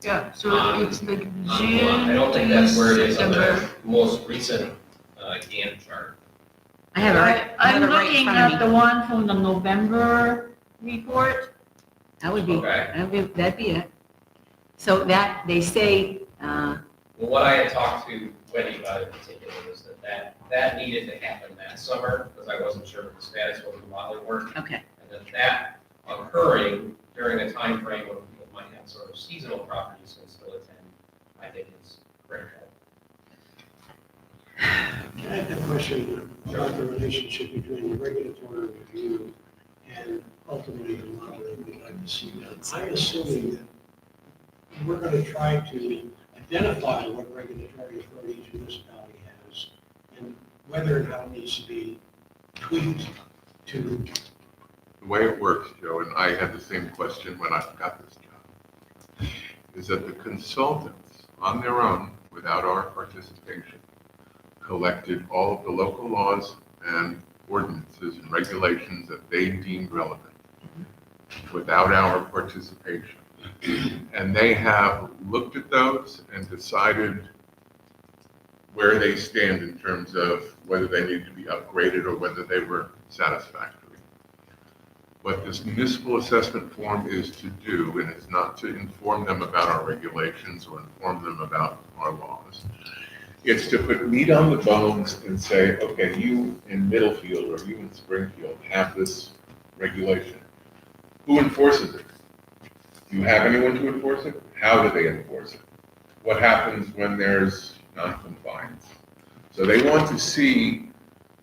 Yeah, so it's like June. I don't think that's where it is on the September. most recent Gantt chart. I have it right. I have I'm it right in looking front of at the me. one from the November report. That would be, Okay. that'd be it. So that, they say, Well, what I had talked to Wendy about in particular was that needed to happen that summer because I wasn't sure what the status was of the modeling work. okay, And then that occurring during a time frame when people might have sort of seasonal properties and still attend, I think is critical. Can I have a question about the relationship between the regulatory review and ultimately the modeling we'd like to see done? I'm assuming that we're going to try to identify what regulatory authority each municipality has and whether and how it needs to be tweaked to. The way it works, Joe, and I had the same question when I got this job, is that the consultants, on their own, without our participation, collected all of the local laws and ordinances and regulations that they deemed relevant without our participation. And they have looked at those and decided where they stand in terms of whether they need to be upgraded or whether they were satisfactory. What this municipal assessment form is to do, and it's not to inform them about our regulations or inform them about our laws, it's to put meat on the bones and say, okay, you in Middlefield or you in Springfield have this regulation. Who enforces it? Do you have anyone to enforce it? How do they enforce it? What happens when there's non-compliance? So they want to see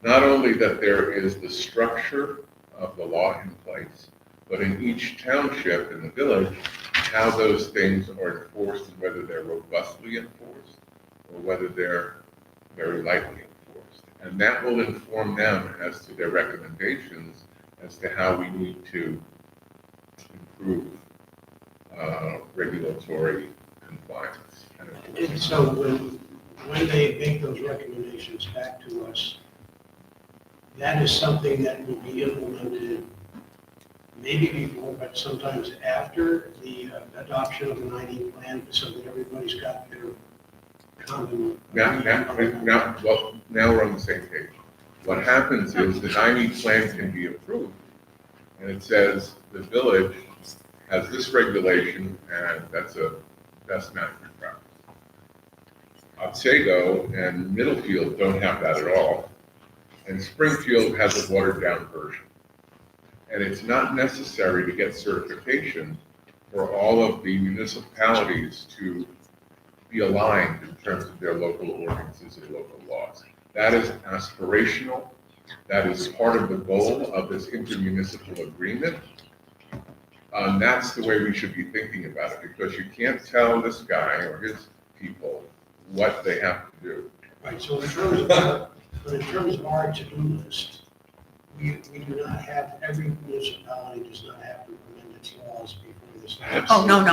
not only that there is the structure of the law in place, but in each township in the village, how those things are enforced and whether they're robustly enforced or whether they're very lightly enforced. And that will inform them as to their recommendations as to how we need to improve regulatory compliance. And so when they make those recommendations back to us, that is something that will be implemented maybe before, but sometimes after the adoption of the 90 plan, so that everybody's got their common. Now we're on the same page. What happens is the 90 plan can be approved, and it says the village has this regulation, and that's a best management practice. Otsego and Middlefield don't have that at all, and Springfield has a watered-down version. And it's not necessary to get certification for all of the municipalities to be aligned in terms of their local ordinances and local laws. That is aspirational. That is part of the goal of this intermunicipal agreement. That's the way we should be thinking about it, because you can't tell this guy or his people what they have to do. Right, so in terms of our to-do list, we do not have, every municipality does not have to amend its laws before this. Oh, no.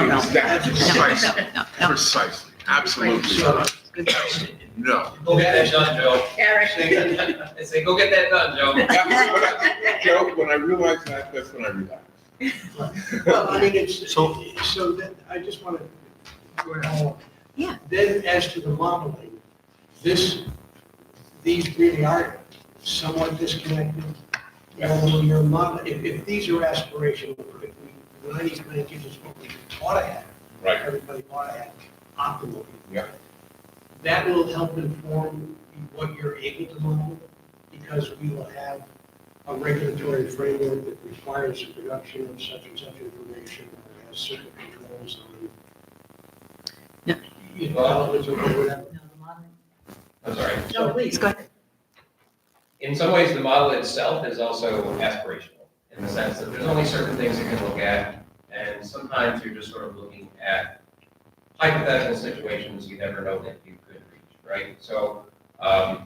Precisely. No. Precisely. Absolutely. So, Good question. No. Go get that done, Joe. Eric, I say, go get that done, Joe. Joe, when I realized that, that's when I relaxed. well, I mean, it's, so that, I just want to. Yeah. Then as to the modeling, these really are somewhat disconnected. Although your model, if these are aspirational, if the 90 plan gives us what we ought to have, Right. everybody ought to have optimally. Yeah. That will help inform what you're able to model, because we will have a regulatory framework that requires the production of such and such information, or has certain controls on. Yeah. Developments or whatever. No, the modeling. I'm sorry. No, please, go ahead. In some ways, the model itself is also aspirational, in the sense that there's only certain things you can look at, and sometimes you're just sort of looking at hypothetical situations you never know that you could reach, right? So I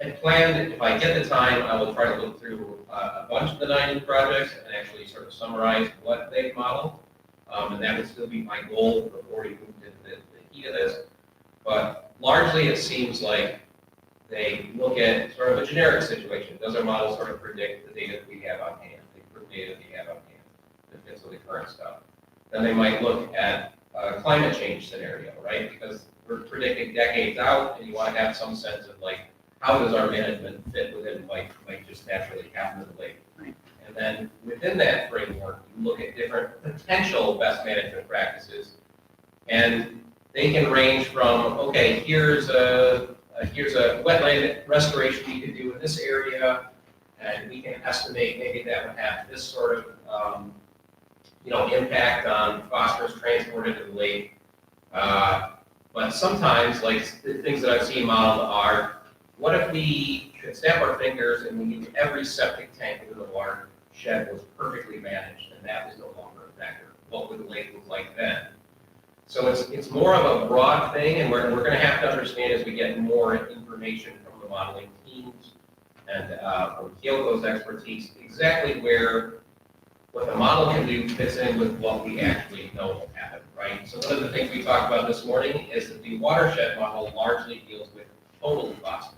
had planned, if I get the time, I will try to look through a bunch of the 90 projects and actually sort of summarize what they've modeled, and that would still be my goal before we move into the heat of this. But largely, it seems like they look at sort of a generic situation. Does our model sort of predict the data that we have on hand, the data that we have on hand that fits with the current stuff? Then they might look at a climate change scenario, right? Because we're predicting decades out, and you want to have some sense of like, how does our management fit within like just naturally happen to the lake? Right. And then within that framework, you look at different potential best management practices, and they can range from, okay, here's a wetland restoration we could do in this area, and we can estimate maybe that would have this sort of impact on phosphorus transport into the lake. But sometimes, like the things that I've seen modeled are, what if we could snap our fingers and we knew every septic tank in the watershed was perfectly managed, and that was no longer a factor? What would the lake look like then? So it's more of a broad thing, and we're going to have to understand as we get more information from the modeling teams and from Kyoto's expertise, exactly where what the model can do fits in with what we actually know will happen, right? So one of the things we talked about this morning is that the watershed model largely deals with total phosphorus.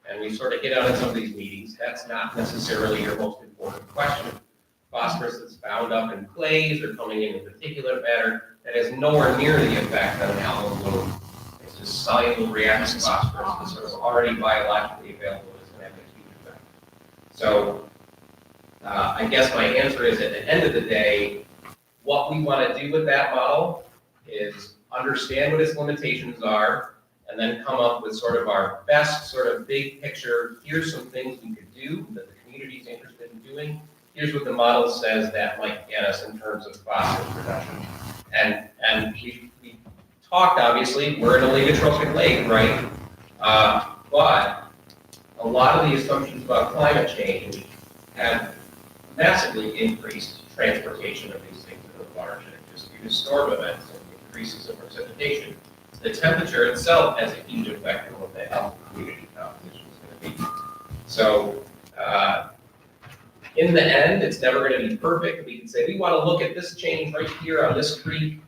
And we sort of hit on in some of these meetings, that's not necessarily your most important question. Phosphorus that's found up in clays or coming in particulate matter, that has nowhere near the effect on an algal bloom. It's just soluble reactive phosphorus that's sort of already biologically available. It's going to have a huge effect. So I guess my answer is, at the end of the day, what we want to do with that model is understand what its limitations are, and then come up with sort of our best sort of big picture. Here's some things we could do that the community is interested in doing. Here's what the model says that might get us in terms of phosphorus reduction. And we talked, obviously, we're in a oligotrophic lake, right? But a lot of the assumptions about climate change have massively increased transportation of these things in the watershed, just due to storm events and increases in precipitation. The temperature itself has a huge effect on what the health community composition is going to be. So, in the end, it's never going to be perfect. We can say, we want to look at this change right here on this creek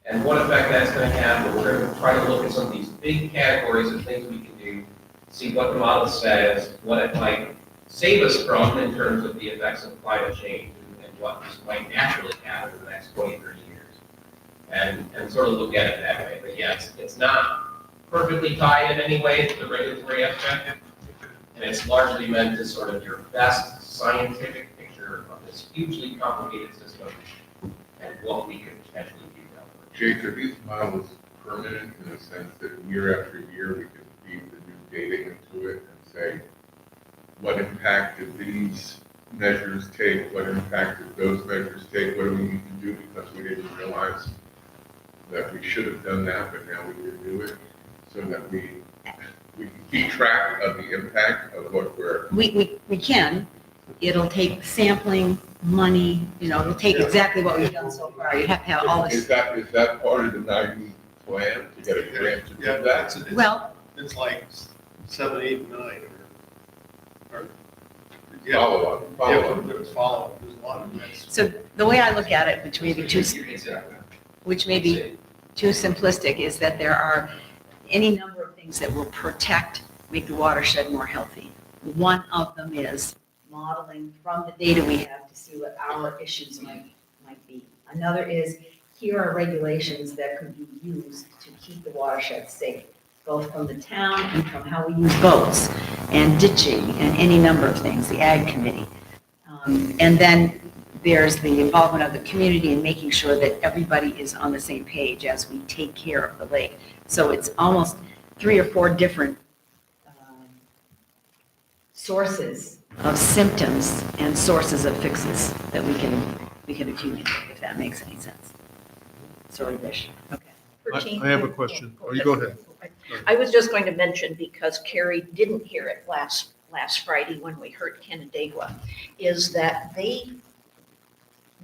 and what effect that's going to have, but we're going to try to look at some of these big categories of things we can do, see what the model says, what it might save us from in terms of the effects of climate change, and what this might naturally happen in the next 20, 30 years. And sort of look at it that way. But yeah, it's not perfectly tied in any way to the regulatory aspect, and it's largely meant to sort of your best scientific picture of this hugely complicated system and what we could potentially do down the road. Jake, are these models permanent in the sense that year after year we can feed the new data into it and say, what impact did these measures take? What impact did those measures take? What do we need to do because we didn't realize that we should have done that, but now we can do it, so that we can keep track of the impact of what we're. We can. It'll take sampling, money, it'll take exactly what we've done so far. You have to have all this. Is that part of the 90 plan to get a grant to do Yeah, that? Well, it's like 7, 8, 9, or yeah. Follow up. Yeah, there's follow-up, there's a lot of this. so the way I look at it, which may be too simplistic, is that there are any number of things that will make the watershed more healthy. One of them is Modeling from the data we have to see what our issues might be. Another is, here are regulations that could be used to keep the watershed safe, both from the town and from how we use boats and ditching and any number of things, the Ag Committee. And then there's the involvement of the community in making sure that everybody is on the same page as we take care of the lake. So it's almost 3 or 4 different sources of symptoms and sources of fixes that we can accumulate, if that makes any sense. Sorry, Bish. Okay. I have a question. Oh, you go ahead. I was just going to mention, because Carrie didn't hear it last Friday when we heard Canandaigua, is that they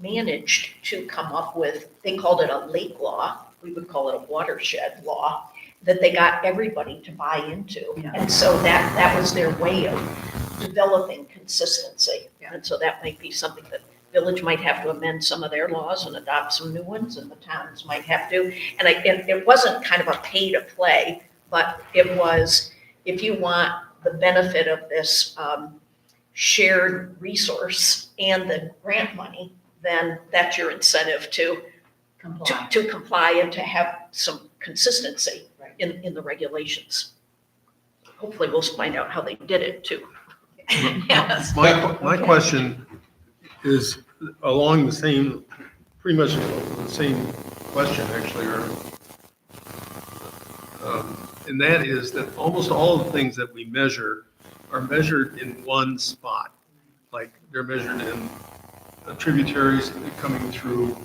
managed to come up with, they called it a lake law, we would call it a watershed law, that they got everybody to buy into. Yeah. And so that was their way of developing consistency. Yeah. And so that might be something that village might have to amend some of their laws and adopt some new ones, and the towns might have to. And it wasn't kind of a pay to play, but it was, if you want the benefit of this shared resource and the grant money, then that's your incentive to comply and to have some consistency in the regulations. Hopefully we'll find out how they did it too. Yes. My question is along the same, pretty much the same question actually, and that is that almost all of the things that we measure are measured in one spot. Like they're measured in tributaries coming through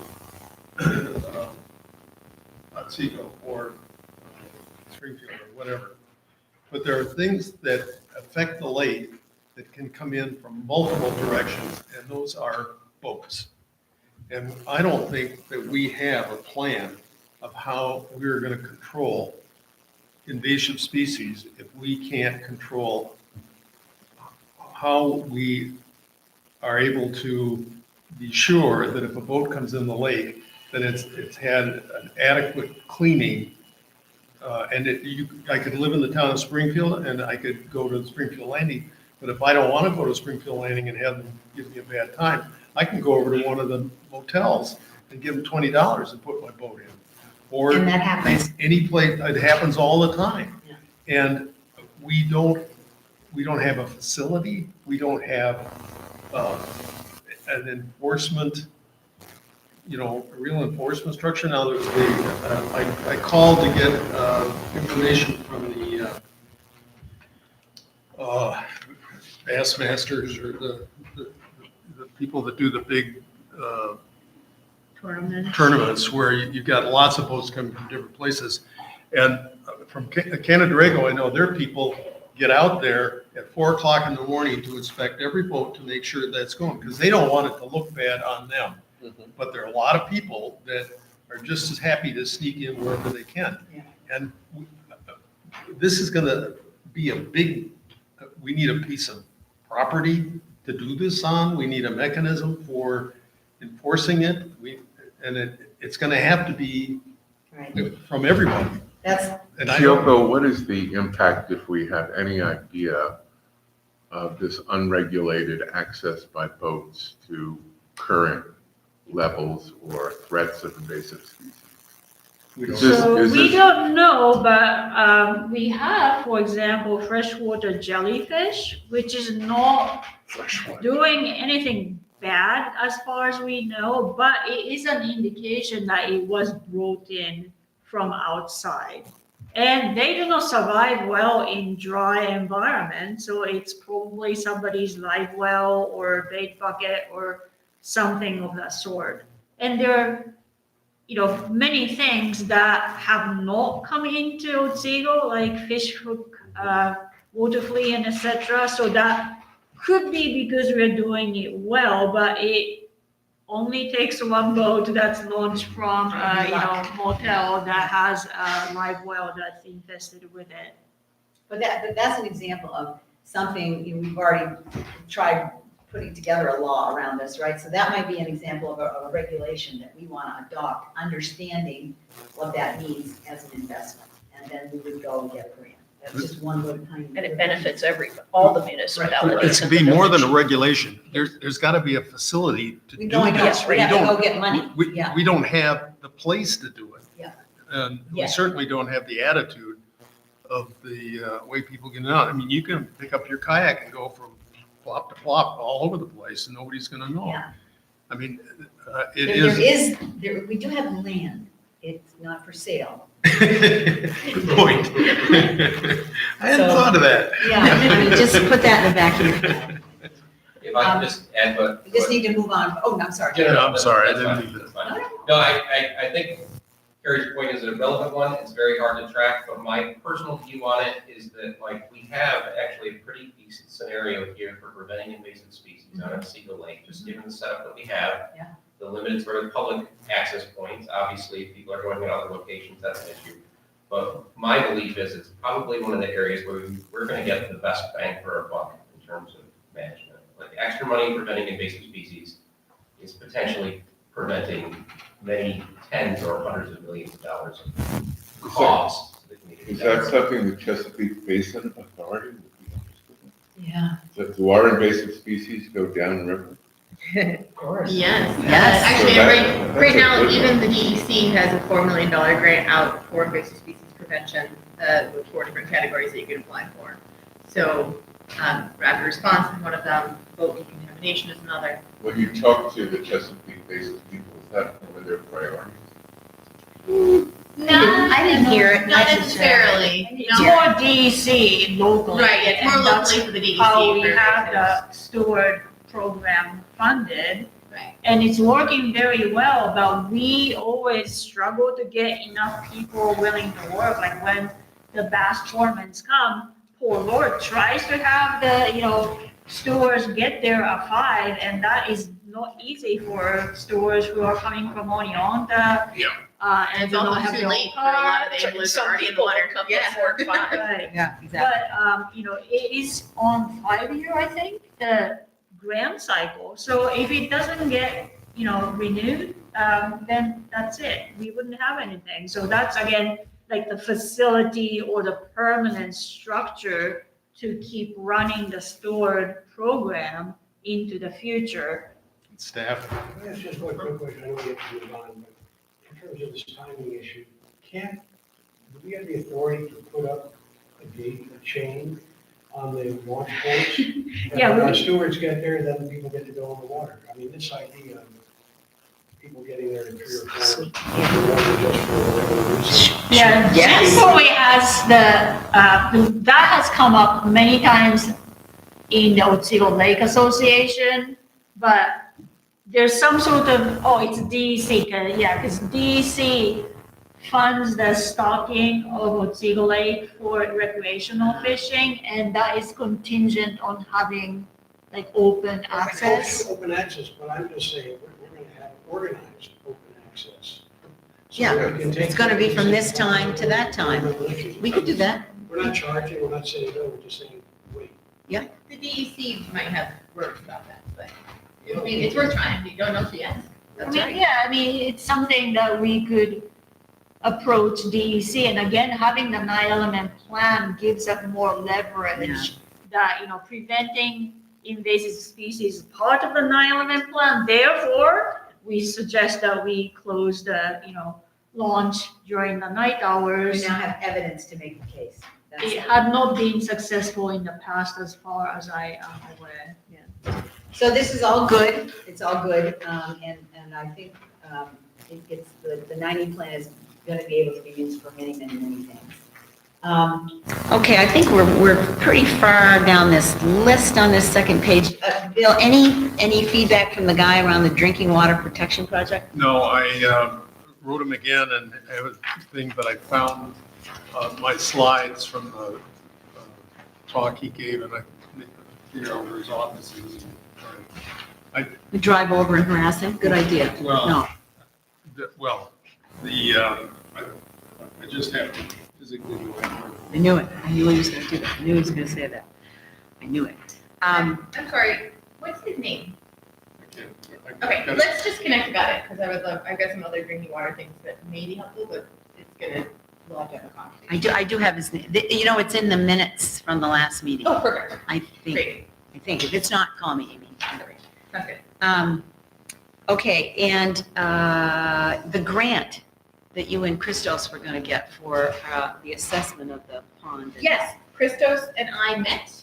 Otsego or Springfield or whatever. But there are things that affect the lake that can come in from multiple directions, and those are boats. And I don't think that we have a plan of how we're going to control invasive species if we can't control how we are able to be sure that if a boat comes in the lake, that it's had an adequate cleaning. I could live in the town of Springfield and I could go to Springfield Landing, but if I don't want to go to Springfield Landing and have them give me a bad time, I can go over to one of the motels and give them $20 and put my boat in. Or And that happens. any place, it happens all the time. Yeah. And we don't have a facility, we don't have an enforcement, a real enforcement structure. Now, I called to get information from the Bassmasters or the people that do the big tournaments where you've got lots of boats coming from different places. And from Canandaigua, I know their people get out there at 4 o'clock in the morning to inspect every boat to make sure that's going, because they don't want it to look bad on them. But there are a lot of people that are just as happy to sneak in wherever they can. Yeah. And this is gonna be a big, we need a piece of property to do this on. We need a mechanism for enforcing it. It's gonna have to be Right, from everybody. that's, And I don't, Kyoko, what is the impact, if we have any idea, of this unregulated access by boats to current levels or threats of invasive species? we don't. This- So is we this- don't know, but we have, for example, freshwater jellyfish, which is not doing anything bad as far as we know, but it is an indication that it was brought in from outside. And they do not survive well in dry environments, so it's probably somebody's live well or bait bucket or something of that sort. And there are, many things that have not come into Otsego, like fish hook, water flea, and etc. So that could be because we're doing it well, but it only takes one boat that's launched from, motel that has a live well that's infested with it. but that's an example of something, we've already tried putting together a law around this, right? So that might be an example of a regulation that we want to adopt, understanding what that means as an investment. And then we would go and get a grant. That's just one little tiny. And it benefits all the municipalities. It's to be more than a regulation. There's gotta be a facility to We do don't, this. we We have to go don't, get money, yeah. we don't have the place to do it. Yeah. And we Yeah. certainly don't have the attitude of the way people get out. I mean, you can pick up your kayak and go from flop to flop all over the place and nobody's gonna know. Yeah. I mean, We do have land, it's not for sale. Good point. I hadn't thought of that. Yeah, I mean, just put that in the back here. If I can just add, but. We just need to move on. Oh, no, I'm sorry. Yeah, I'm sorry, I That's didn't fine, mean to. that's fine. No, I think Carrie's point is a relevant one. It's very hard to track, but my personal view on it is that, like, we have actually a pretty decent scenario here for preventing invasive species on Otsego Lake, just given the setup that we have. Yeah. The limited sort of public access points, obviously, if people are going in other locations, that's an issue. But my belief is it's probably one of the areas where we're gonna get the best bang for our buck in terms of management. Like, extra money preventing invasive species is potentially preventing many tens or hundreds of millions of dollars of costs to the community. Is that something the Chesapeake Basin Authority would be interested in? Yeah. Do our invasive species go downriver? Of course. Yes. Yes. Actually, So right that's a now, good even the DEC has a $4 million grant out for invasive species prevention with 4 different categories that you can apply for. So rapid response is one of them, boat decontamination is another. When you talk to the Chesapeake Basin people, is that one of their priorities? No, I didn't hear it. Not necessarily. It's No. more DEC locally. Right, it's more and that's locally for the DEC. how we for have invasives. the steward program funded. Right. And it's working very well, but we always struggle to get enough people willing to work. Like when the bass tournaments come, poor Lord tries to have the, stewards get there at 5, and that is not easy for stewards who are coming from Oneonta. Yeah. And And do it's not also have too their late own for a lot of the car. anglers Some already in the people water. will come Yeah. before 5. Right. Yeah, exactly. But, it is on 5-year, I think, the grant cycle. So if it doesn't get, renewed, then that's it. We wouldn't have anything. So that's, again, like the facility or the permanent structure to keep running the stored program into the future. Staff. Can I ask just one quick question? I know we have to move on, but in terms of this timing issue, do we have the authority to put up a gate, a chain on the launch ports? Yeah, When our we- stewards get there, then people get to go in the water. I mean, this idea of people getting there in 3 or 4, just for whatever reason. Yeah, Yes. Jamboree has that has come up many times in the Otsego Lake Association, but there's some sort of, it's DEC, because DEC funds the stocking of Otsego Lake for recreational fishing, and that is contingent on having like open access. Open access, but I'm just saying, we're gonna have organized open access. So Yeah, we can take it's gonna be from this care of time to that time. We could do that. We're not charging, we're not saying no, we're just saying, wait. The DEC might have words about that, but You I know, mean, it's worth trying. You don't know if yes. That's right. Yeah, I mean, it's something that we could approach DEC, and again, having the 9-element plan gives us more leverage that, preventing invasive species is part of the 9-element plan. Therefore, we suggest that we close the, launch during the night We hours. now have evidence to make the case. That's It it. had not been successful in the past as far as I am aware. So this is all good, it's all good, and I think it's, the 90 plan is gonna be able to be used for many, many, many things. Okay, I think we're pretty far down this list on this second page. Bill, any feedback from the guy around the drinking water protection project? No, I wrote him again and have a thing, but I found my slides from the talk he gave, and I figured out where his office is. We drive over and harass him? Good idea. Well, No. I just have to physically do it. I knew it. I knew he was going to do that. I knew he was going to say that. I knew it. I'm sorry, what's his name? Okay, Okay, let's just connect about it, because I've got some other drinking water things that may be helpful, but we'll have to have a conversation. I do have his name. It's in the minutes from the last meeting. Oh, perfect, I think. great, If it's not, call me, Amy. sounds good. Okay, and the grant that you and Christos were going to get for the assessment of the pond. Yes, Christos and I met.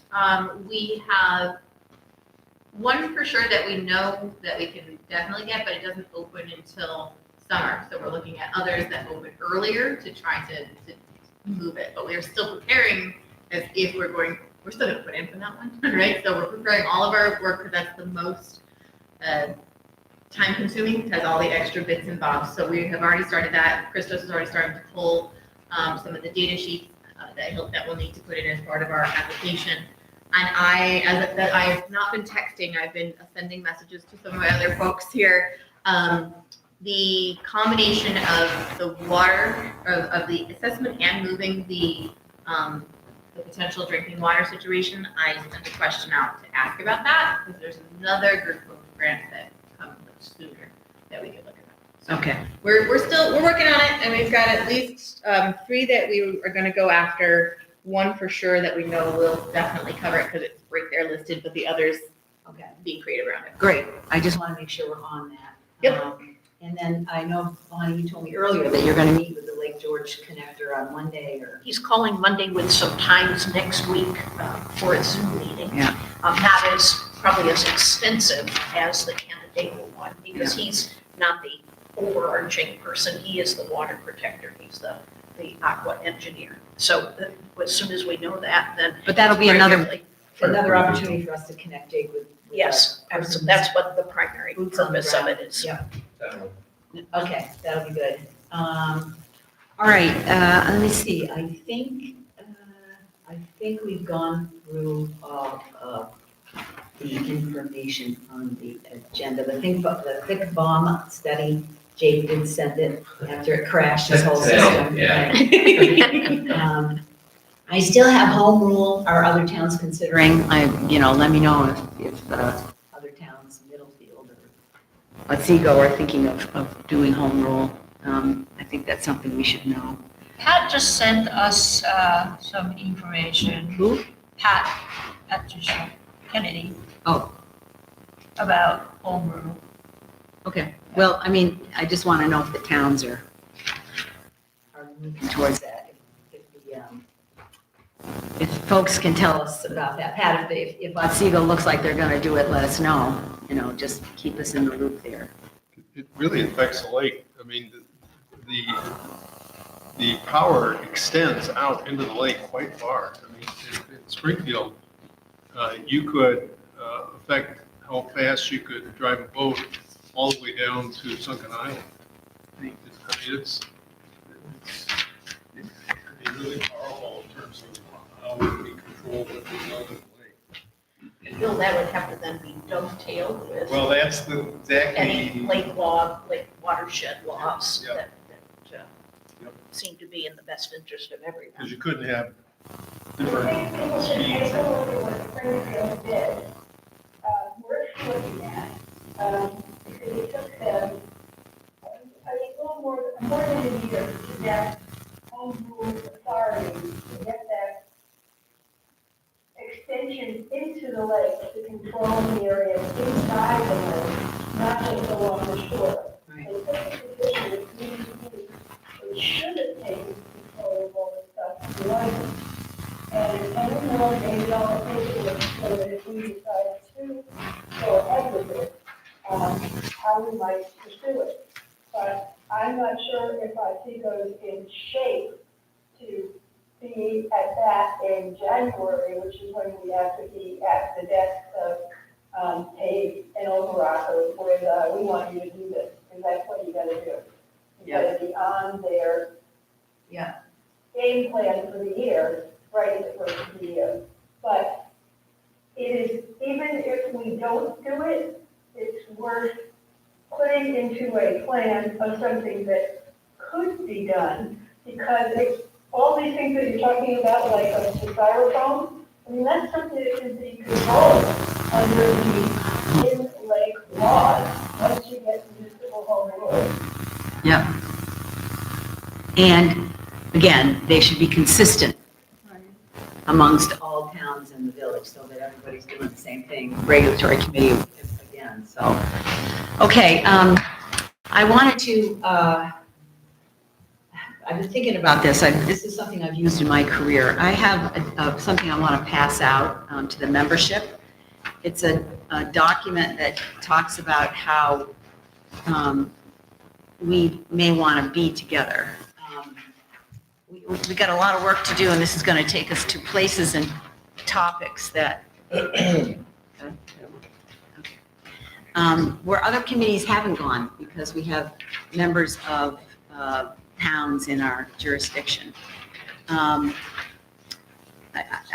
We have one for sure that we know that we can definitely get, but it doesn't open until summer. So we're looking at others that open earlier to try to move it. But we are still preparing as if we're still going to put in for that one, right? So we're preparing all of our work because that's the most time consuming, because all the extra bits and bobs. So we have already started that. Christos has already started to pull some of the data sheets that we'll need to put in as part of our application. And as I said, I have not been texting. I've been sending messages to some of my other folks here. The combination of the water, of the assessment and moving the potential drinking water situation, I sent a question out to ask about that, because there's another group of grants that come much sooner that we could look at. So Okay. we're working on it, and we've got at least 3 that we are going to go after. One for sure that we know will definitely cover it because it's right there listed, but the others, Okay, being creative around it. Great. I just just want to make sure we're on that. Yep. And then I know, Bonnie, you told me earlier that you're going to meet with the Lake George connector on Monday, or He's calling Monday with some times next week for a Zoom meeting. Yeah. Not as, probably as extensive as the Canandaigua one, because he's not the overarching person. He is the water protector. He's the aqua engineer. So as soon as we know that, then. But that'll be another, another opportunity for us to connect Jake with. Yes, absolutely. That's what the primary Boots on the purpose of ground. it is. Yeah. Okay, that'll be good. all right, let me see. See, I think we've gone through all of the information on the agenda. The thick bomb study, Jake did send it after it crashed his whole system. I still have home rule. Are other towns considering? Let me know if Other towns, Middlefield or Otsego are thinking of doing home rule. I think that's something we should know. Pat just sent us some information. Who? Pat Patricia Kennedy. Oh. About home rule. Okay, well, I just want to know if the towns are moving towards that. if folks can tell us. About that, Pat, if Otsego looks like they're going to do it, let us know. Just keep us in the loop there. It really affects the lake. The power extends out into the lake quite far. In Springfield, you could affect how fast you could drive a boat all the way down to Sunken Island. really powerful in terms of how we control what we know in the lake. Bill, that would have to then be dovetailed with Well, that's the any exactly, lake law, like watershed laws Yeah. that Yep. seem to be in the best interest of everyone. because you couldn't have I different think people should take speeds. a look at what Springfield did. Worth looking at, because it took them, I mean, a little more than a year to get home rule authority to get that extension into the lake to control the area inside the lake, not just along the shore. Right. They took the position that we should have taken control of all this stuff, like, and more maybe I'll take it so that if we decide to go ahead with it, how we might pursue it. But I'm not sure if I see those in shape to be at that in January, which is when we have to be at the desk of Tate and Overrocker with, we want you to do this, and that's what you gotta do. You gotta be on their game plan for the year, right at the first of the year. But it is, even if we don't do it, it's worth putting into a plan of something that could be done, because it's, all these things that you're talking about, like the styrofoam, I mean, that's something that can be controlled under the in-lake laws, once you get municipal home rule. Yeah. And again, they should be consistent amongst All towns in the village, so that everybody's doing the same thing. Regulatory committee again, so. Okay, I wanted to, I've been thinking about this. This is something I've used in my career. I have something I want to pass out to the membership. It's a document that talks about how we may want to be together. We got a lot of work to do, and this is going to take us to places and topics that where other committees haven't gone, because we have members of towns in our jurisdiction. I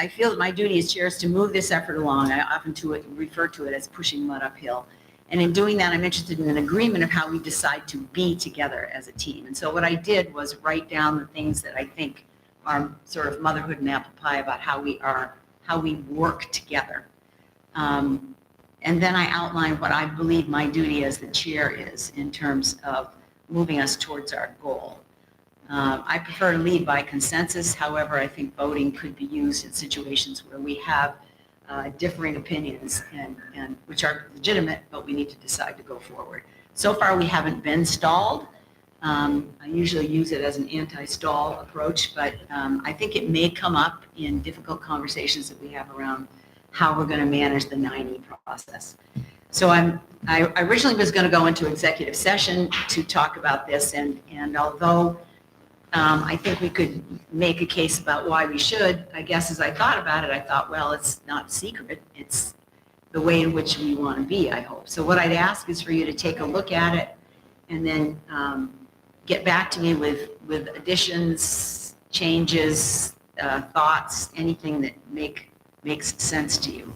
feel that my duty as chair is to move this effort along. I often refer to it as pushing mud uphill. And in doing that, I'm interested in an agreement of how we decide to be together as a team. And so what I did was write down the things that I think are sort of motherhood and apple pie about how we work together. And then I outlined what I believe my duty as the chair is in terms of moving us towards our goal. I prefer to lead by consensus. However, I think voting could be used in situations where we have differing opinions and which are legitimate, but we need to decide to go forward. So far, we haven't been stalled. I usually use it as an anti-stall approach, but I think it may come up in difficult conversations that we have around how we're going to manage the 9E process. So I originally was going to go into executive session to talk about this, and although I think we could make a case about why we should, I guess as I thought about it, I thought, well, it's not secret. It's the way in which we want to be, I hope. So what I'd ask is for you to take a look at it and then get back to me with additions, changes, thoughts, anything that makes sense to you.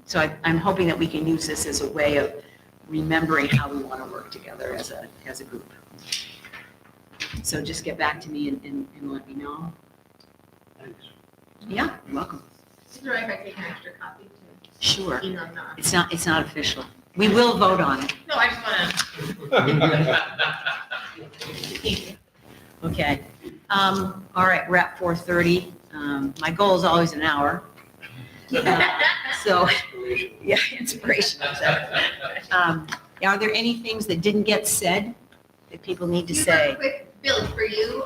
So I'm hoping that we can use this as a way of remembering how we want to work together as a group. So just get back to me and let me know. Thanks. Yeah, you're welcome. Is it all right if I take an extra copy to Sure. email them? It's not official. We will vote on it. No, I just want to. Okay. All right, we're at 4:30. My goal is always an hour. So, yeah, inspiration. Are there any things that didn't get said that people need to say? Super quick, Bill, for you,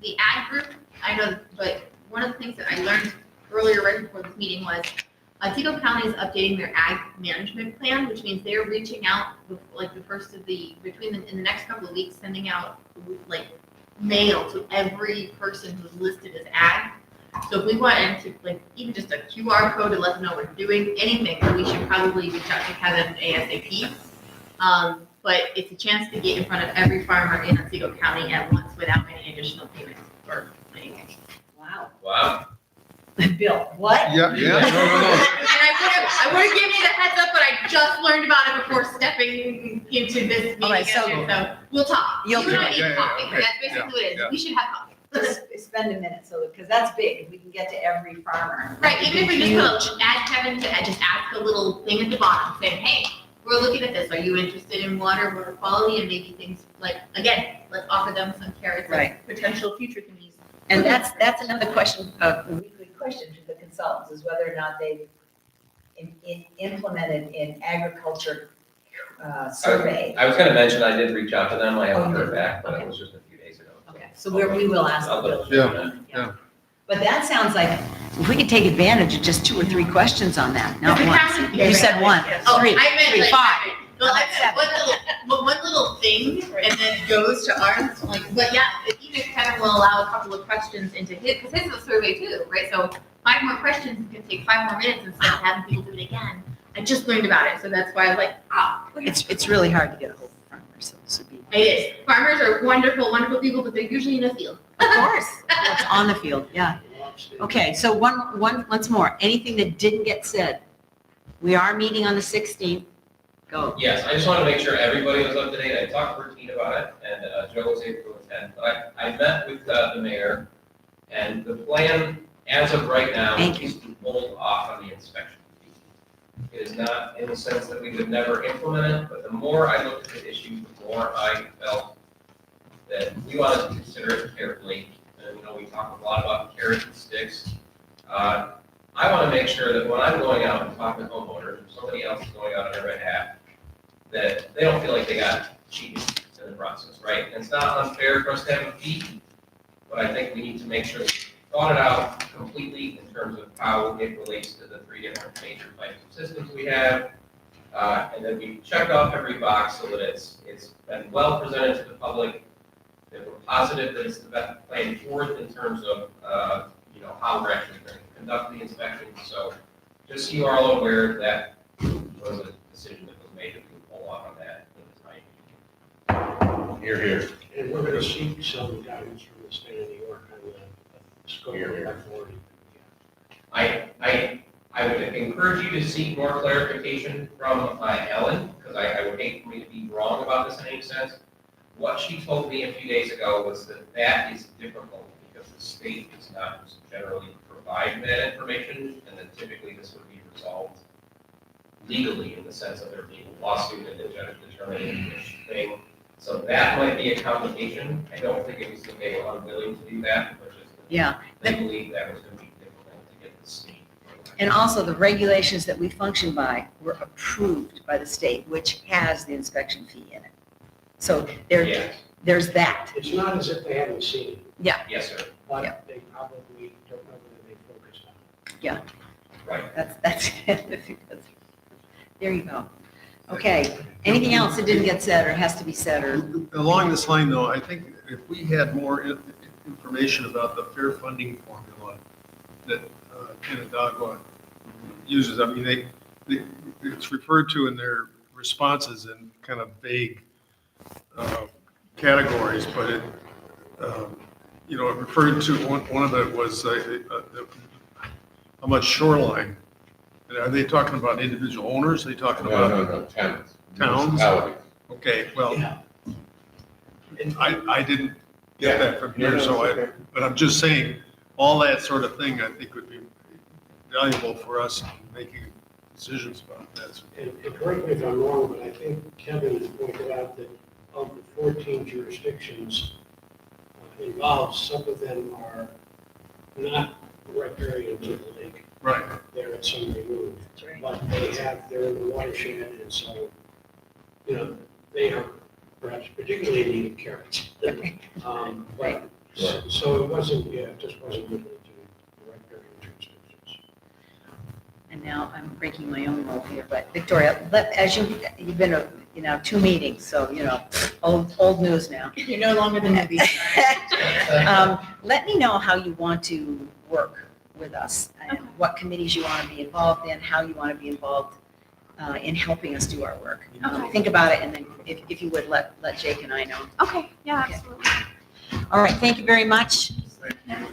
the ag group, I know, but one of the things that I learned earlier, right before this meeting, was Otsego County is updating their ag management plan, which means they're reaching out, like the first of the, in the next couple of weeks, sending out like mail to every person who's listed as ag. So if we want to, like, even just a QR code to let them know we're doing anything, we should probably reach out to Kevin ASAP. But it's a chance to get in front of every farmer in Otsego County at once without any additional payments or anything. Wow. Wow. Bill, what? Yeah, yeah, no, no, no. And I would have given you the heads up, but I just learned about it before stepping into this meeting. All right, so- So we'll talk. You'll You and I do need it. Yeah, coffee. okay. That's basically what it Yeah. is. We should have coffee. Just spend a minute, so, because that's big, if we can get to every farmer. Right, even if we just add Kevin to just ask a little thing at the bottom, saying, hey, we're looking at this. Are you interested in water quality and maybe things like, again, let's offer them some carrots Right. of potential future things. And that's another question, a weekly question to the consultants, is whether or not they've implemented in agriculture survey. I was gonna mention, I did reach out to them, I haven't Oh, heard back, but okay. it was just a few days ago. Okay, so we will ask I'll Bill. let you know. Yeah. But that sounds like, If we could take advantage of just 2 or 3 questions on that, not The once. calendar- You said 1, Oh, 3, I meant 3, like, 5. well, I Seven. meant one little thing and then goes to ours, like, but yeah, even if Kevin will allow a couple of questions into his, because his is a survey too, right? So 5 more questions can take 5 more minutes instead of having people do it again. I just learned about it, so that's why I was like, It's really hard to get a hold of farmers, so this would be. it is. Farmers are wonderful, wonderful people, but they're usually in a field. Of course, it's on the field, yeah. Okay, so once more, anything that didn't get said. We are meeting on the 16th. Go. Yes, I just wanted to make sure everybody was up to date. I talked to Routine about it, and Joe was able to attend. But I met with the mayor, and the plan, as of right now, Thank you. is to hold off on the inspection fee. It is not in the sense that we would never implement it, but the more I looked at the issue, the more I felt that we wanted to consider it carefully. And, we talk a lot about carrots and sticks. I want to make sure that when I'm going out and talking to homeowners, or somebody else is going out on their behalf, that they don't feel like they got cheated in the process, right? And it's not unfair for us to have a fee, but I think we need to make sure that we thought it out completely in terms of how it relates to the 3 different major types of systems we have. And then we check off every box so that it's been well presented to the public, that we're positive that it's the best plan forward in terms of, how we're actually going to conduct the inspection. So just so you are all aware that was a decision that was made that we pull off on that in the time. Here. And we're gonna seek some guidance from the state of New York on the scope of authority. I would encourage you to seek more clarification from Ellen, because I would hate for me to be wrong about this in any sense. What she told me a few days ago was that is difficult because the state does not generally provide that information, and that typically this would be resolved legally in the sense of there being a lawsuit and the judge determining which thing. So that might be a complication. I don't think it was that they were unwilling to do that, but just Yeah. they believe that was going to be difficult to get the state. And also, the regulations that we function by were approved by the state, which has the inspection fee in it. So Yes, there's that. It's not as if they haven't seen it, yes, sir. but Yeah. they probably don't know whether they focused on it. Right. That's, there you go. Okay, anything else that didn't get said or has to be said or? Along this line, though, I think if we had more information about the fair funding formula that Canadagua uses, I mean, it's referred to in their responses in kind of vague categories, but it referred to, one of it was how much shoreline. Are they talking about individual owners? Are they talking about? No, towns. Towns? Municipalities. Okay, well, Yeah. I didn't get that from here, but I'm just saying, all that sort of thing, I think would be valuable for us in making decisions about that. And correct me if I'm wrong, but I think Kevin has pointed out that of the 14 jurisdictions involved, some of them are not riparian to the lake. Right. They're at some remove. But they're in the watershed, and so, they are perhaps particularly needing carrots. But, so it wasn't, it just wasn't limited to the riparian jurisdictions. And now I'm breaking my own rule here, but Victoria, as you've been, 2 meetings, so, old news now. You're no longer the newbie. Let me know how you want to work with us and what committees you want to be involved in, how you want to be involved in helping us do our work. Okay. Think about it, and then if you would, let Jake and I know. Okay, yeah, absolutely. All right, thank you very much.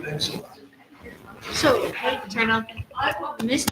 Thanks a lot. So, turn on, Miss